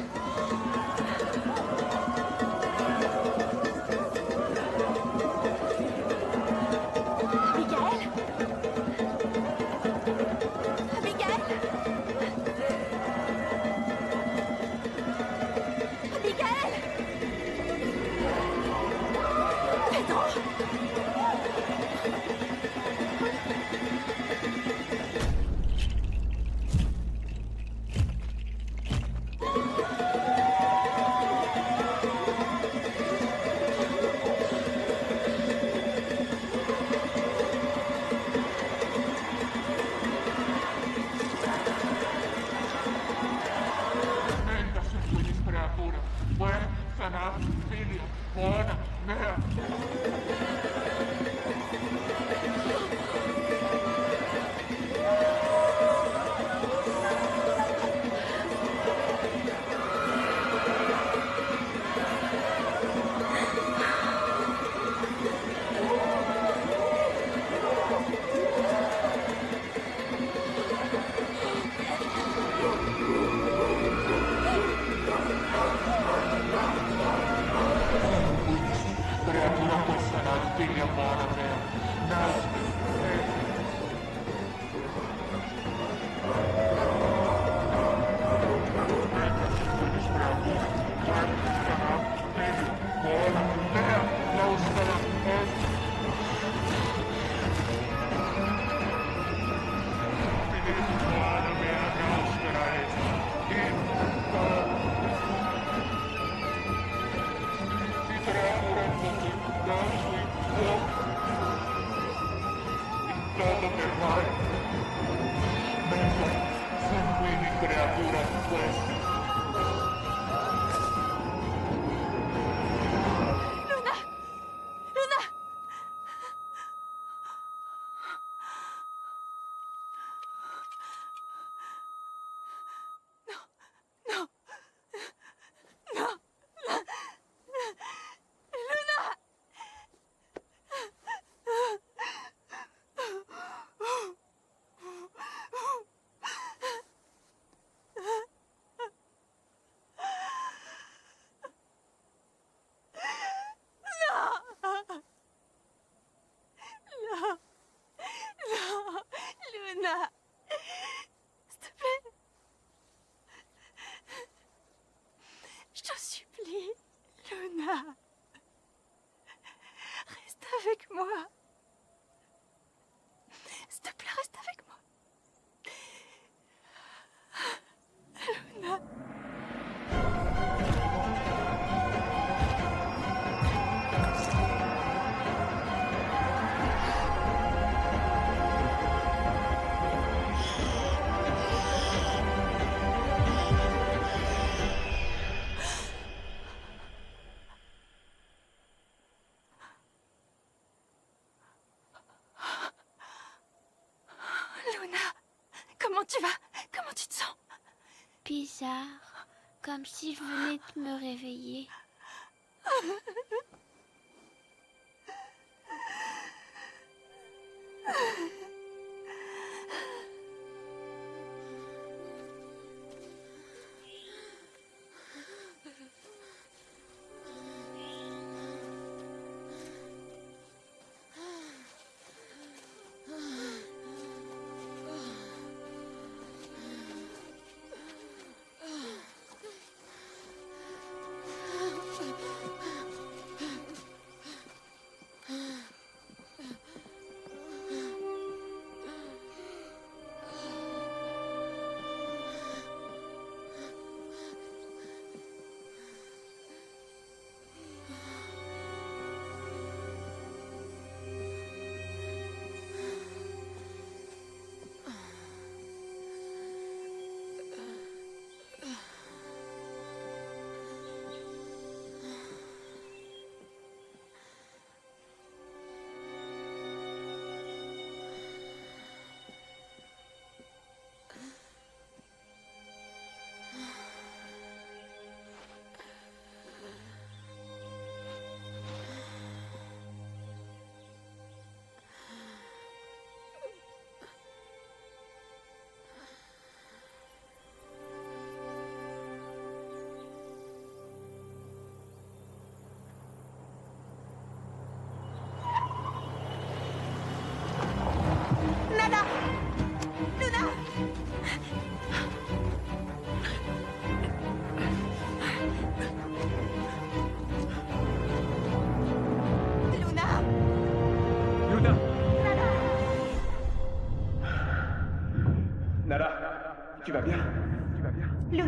Comment tu vas? Comment tu te sens? Bizarre, comme si je venais de me réveiller.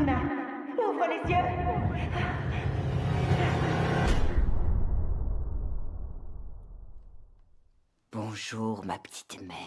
Luna. Ouvre les yeux. Bonjour, ma petite mère.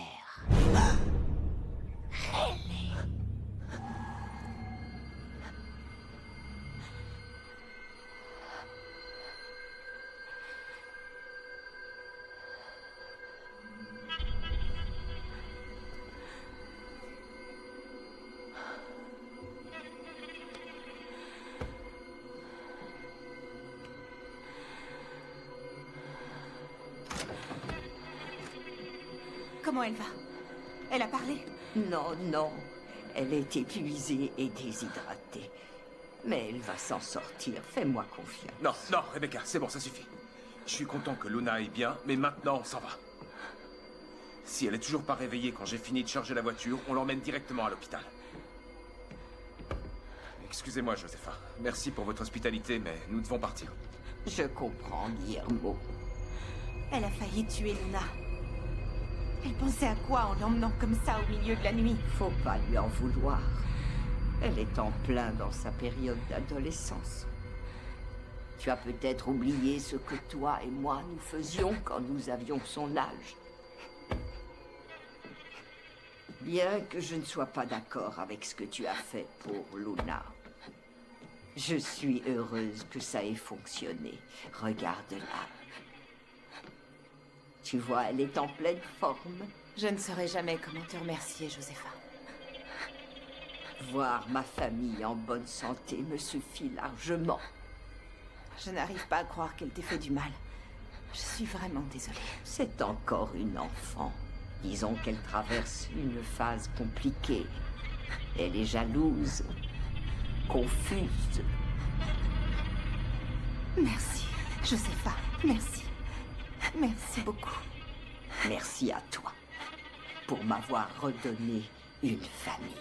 Comment elle va? Elle a parlé? Non, non. Elle est épuisée et déshydratée. Mais elle va s'en sortir. Fais-moi confiance. Non, non, Rebecca, c'est bon, ça suffit. Je suis content que Luna aille bien, mais maintenant, on s'en va. Si elle est toujours pas réveillée quand j'ai fini de charger la voiture, on l'emmène directement à l'hôpital. Excusez-moi, Josepha. Merci pour votre hospitalité, mais nous devons partir. Je comprends, Guillermo. Elle a failli tuer Luna. Elle pensait à quoi en l'emmenant comme ça au milieu de la nuit? Faut pas lui en vouloir. Elle est en plein dans sa période d'adolescence. Tu as peut-être oublié ce que toi et moi nous faisions quand nous avions son âge. Bien que je ne sois pas d'accord avec ce que tu as fait pour Luna, je suis heureuse que ça ait fonctionné. Regarde-la. Tu vois, elle est en pleine forme. Je ne saurais jamais comment te remercier, Josepha. Voir ma famille en bonne santé me suffit largement. Je n'arrive pas à croire qu'elle t'ait fait du mal. Je suis vraiment désolée. C'est encore une enfant. Disons qu'elle traverse une phase compliquée. Elle est jalouse, confuse. Merci, Josepha. Merci. Merci beaucoup. Merci à toi pour m'avoir redonné une famille.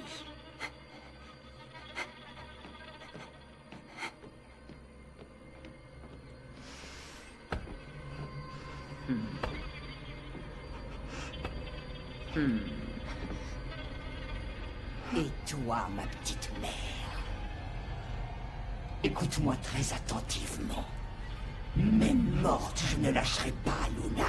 Et toi, ma petite mère, écoute-moi très attentivement. Même morte, je ne lâcherai pas Luna.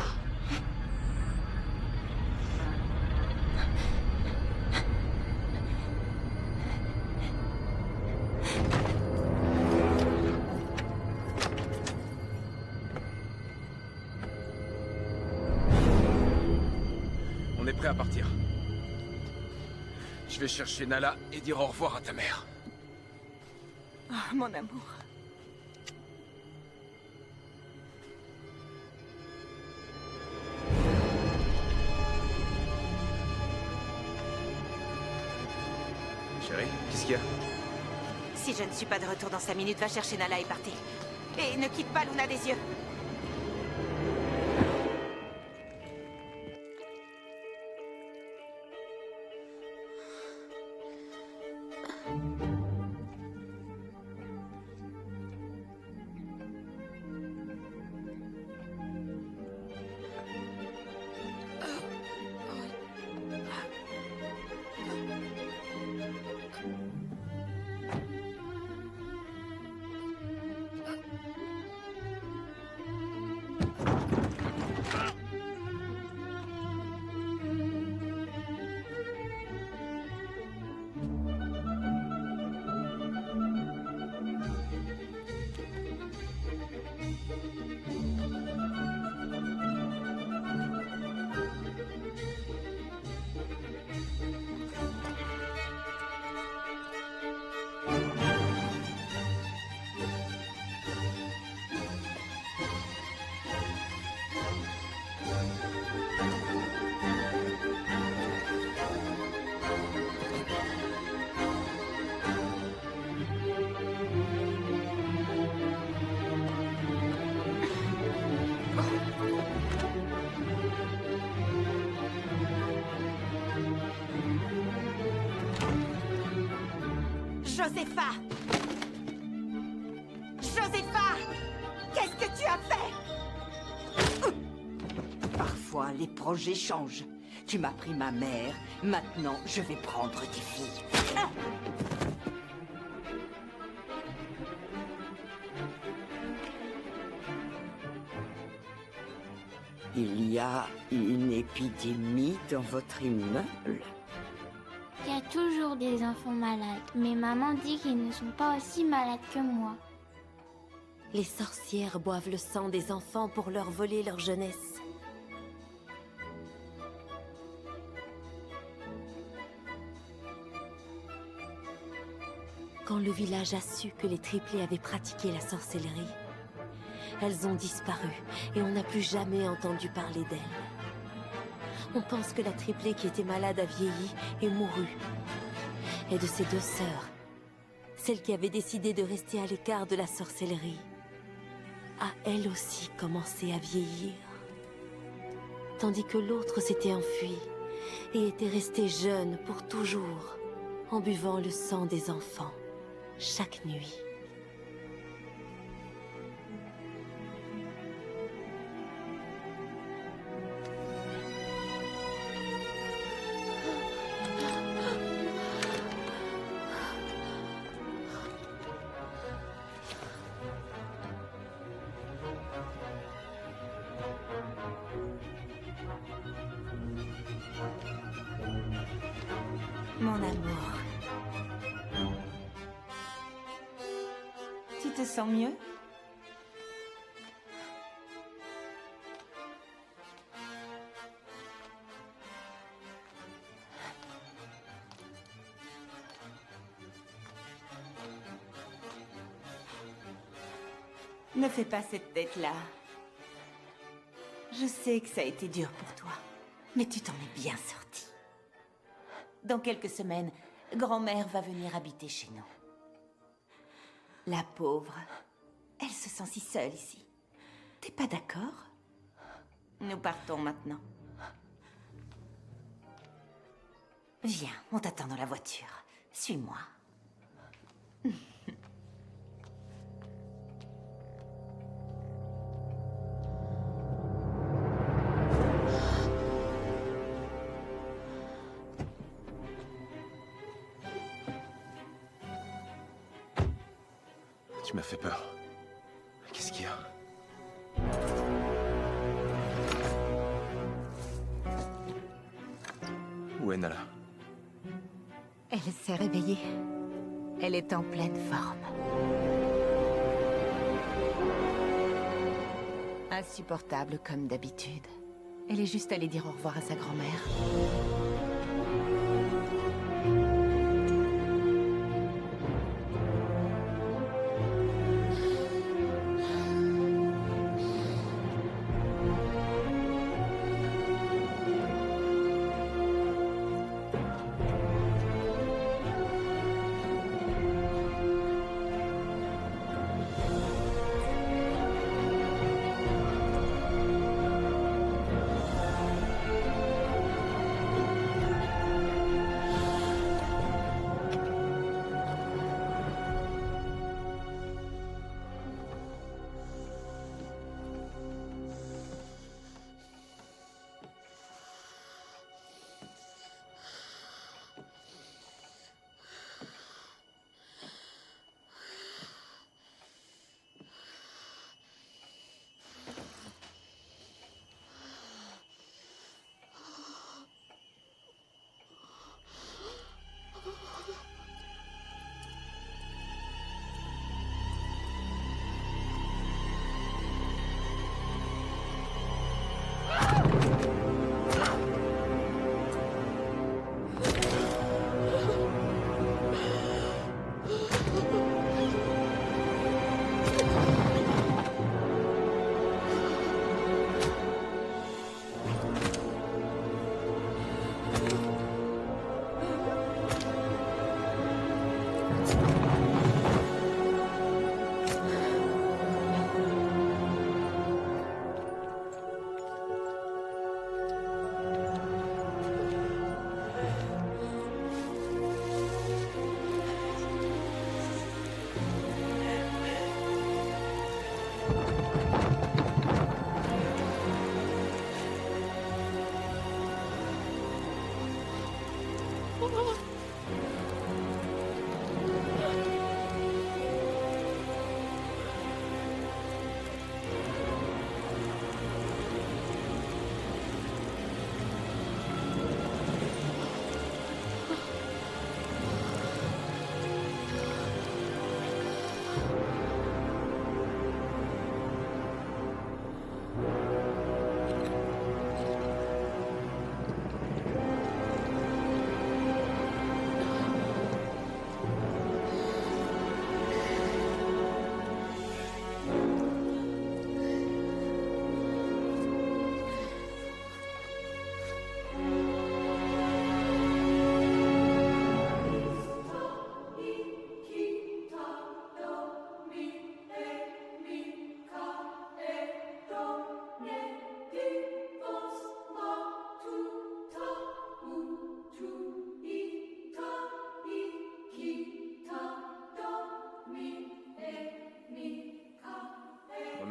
On est prêt à partir. Je vais chercher Nala et dire au revoir à ta mère. Oh, mon amour. Chérie, qu'est-ce qu'il y a? Si je ne suis pas de retour dans 5 minutes, va chercher Nala et partez. Et ne quitte pas Luna des yeux. Josepha! Josepha! Qu'est-ce que tu as fait? Parfois, les projets changent. Tu m'as pris ma mère, maintenant je vais prendre tes filles. Il y a une épidémie dans votre immeuble? Il y a toujours des enfants malades, mais maman dit qu'ils ne sont pas aussi malades que moi. Les sorcières boivent le sang des enfants pour leur voler leur jeunesse. Quand le village a su que les triplés avaient pratiqué la sorcellerie, elles ont disparu et on n'a plus jamais entendu parler d'elles. On pense que la triplée qui était malade a vieilli et mouru. Et de ses deux sœurs, celle qui avait décidé de rester à l'écart de la sorcellerie, a elle aussi commencé à vieillir. Tandis que l'autre s'était enfuie et était restée jeune pour toujours, en buvant le sang des enfants, chaque nuit. Mon amour. Tu te sens mieux? Ne fais pas cette tête-là. Je sais que ça a été dur pour toi, mais tu t'en es bien sorti. Dans quelques semaines, grand-mère va venir habiter chez nous. La pauvre, elle se sent si seule ici. T'es pas d'accord? Nous partons maintenant. Viens, on t'attend dans la voiture. Suis-moi. Tu m'as fait peur. Qu'est-ce qu'il y a? Où est Nala? Elle s'est réveillée. Elle est en pleine forme. Insupportable comme d'habitude. Elle est juste allée dire au revoir à sa grand-mère.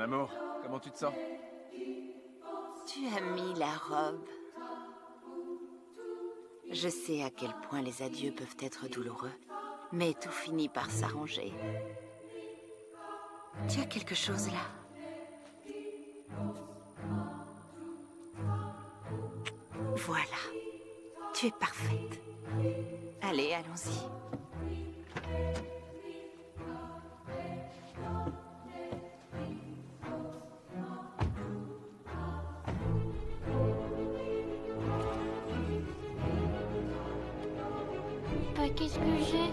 amour, comment tu te sens? Tu as mis la robe. Je sais à quel point les adieux peuvent être douloureux, mais tout finit par s'arranger. Tu as quelque chose là? Voilà. Tu es parfaite. Allez, allons-y. Bah, qu'est-ce que j'ai?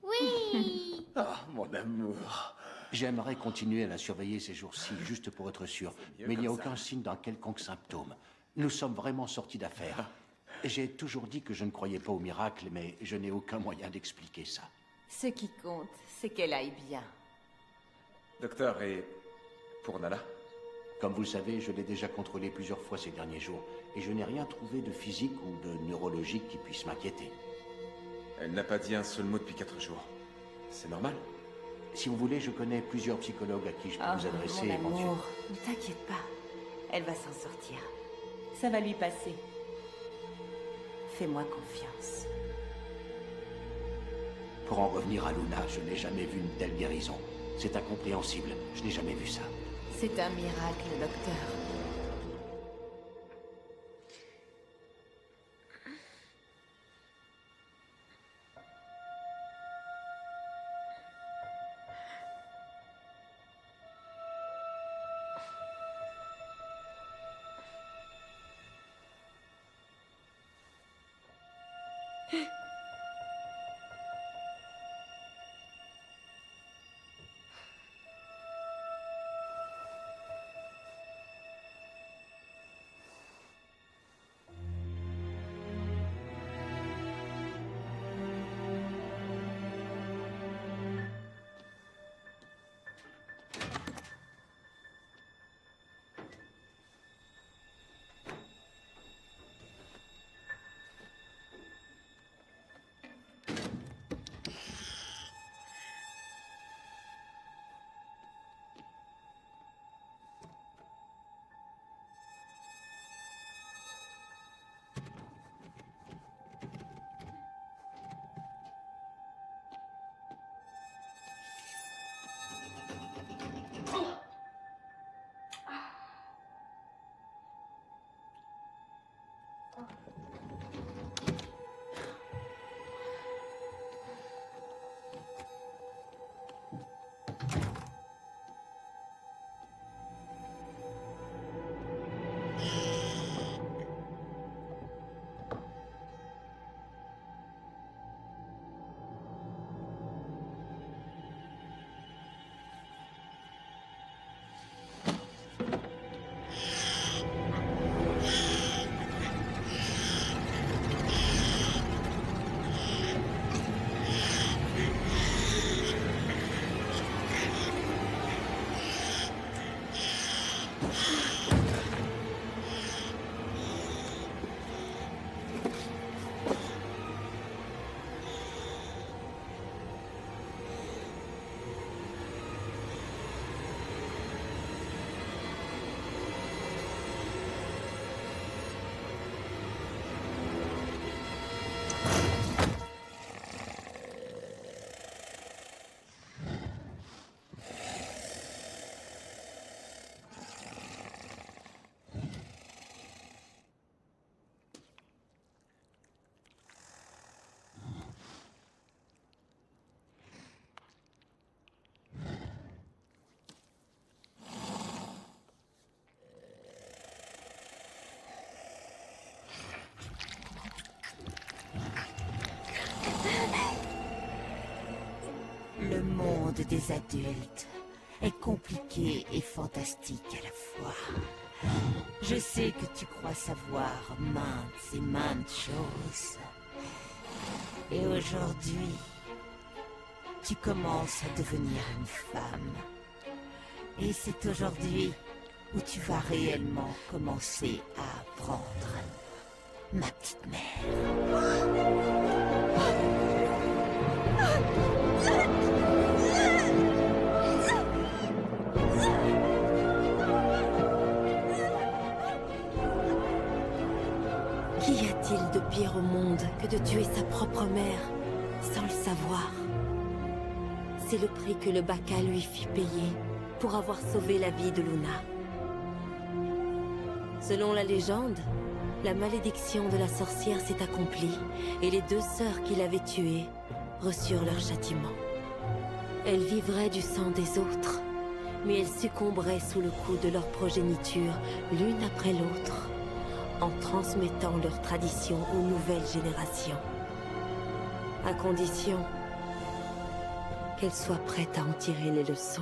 Oui. Ah, mon amour. J'aimerais continuer à la surveiller ces jours-ci, juste pour être sûr. Mais il n'y a aucun signe d'un quelconque symptôme. Nous sommes vraiment sortis d'affaire. J'ai toujours dit que je ne croyais pas au miracle, mais je n'ai aucun moyen d'expliquer ça. Ce qui compte, c'est qu'elle aille bien. Docteur, et pour Nala? Comme vous le savez, je l'ai déjà contrôlée plusieurs fois ces derniers jours, et je n'ai rien trouvé de physique ou de neurologique qui puisse m'inquiéter. Elle n'a pas dit un seul mot depuis 4 jours. C'est normal? Si vous voulez, je connais plusieurs psychologues à qui je peux vous adresser mon éventuellement. amour, ne t'inquiète pas. Elle va s'en sortir. Ça va lui passer. Fais-moi confiance. Pour en revenir à Luna, je n'ai jamais vu une telle guérison. C'est incompréhensible. Je n'ai jamais vu ça. C'est un miracle, docteur. monde des adultes est compliqué et fantastique à la fois. Je sais que tu crois savoir maintes et maintes choses. Et aujourd'hui, tu commences à devenir une femme. Et c'est aujourd'hui où tu vas réellement commencer à apprendre, ma petite mère. Qu'y a-t-il de pire au monde que de tuer sa propre mère sans le savoir? C'est le prix que le Baka lui fit payer pour avoir sauvé la vie de Luna. Selon la légende, la malédiction de la sorcière s'est accomplie et les 2 sœurs qui l'avaient tuée reçurent leur châtiment. Elles vivraient du sang des autres, mais elles succomberaient sous le coup de leur progéniture l'une après l'autre, en transmettant leur tradition aux nouvelles générations, à condition qu'elles soient prêtes à en tirer les leçons.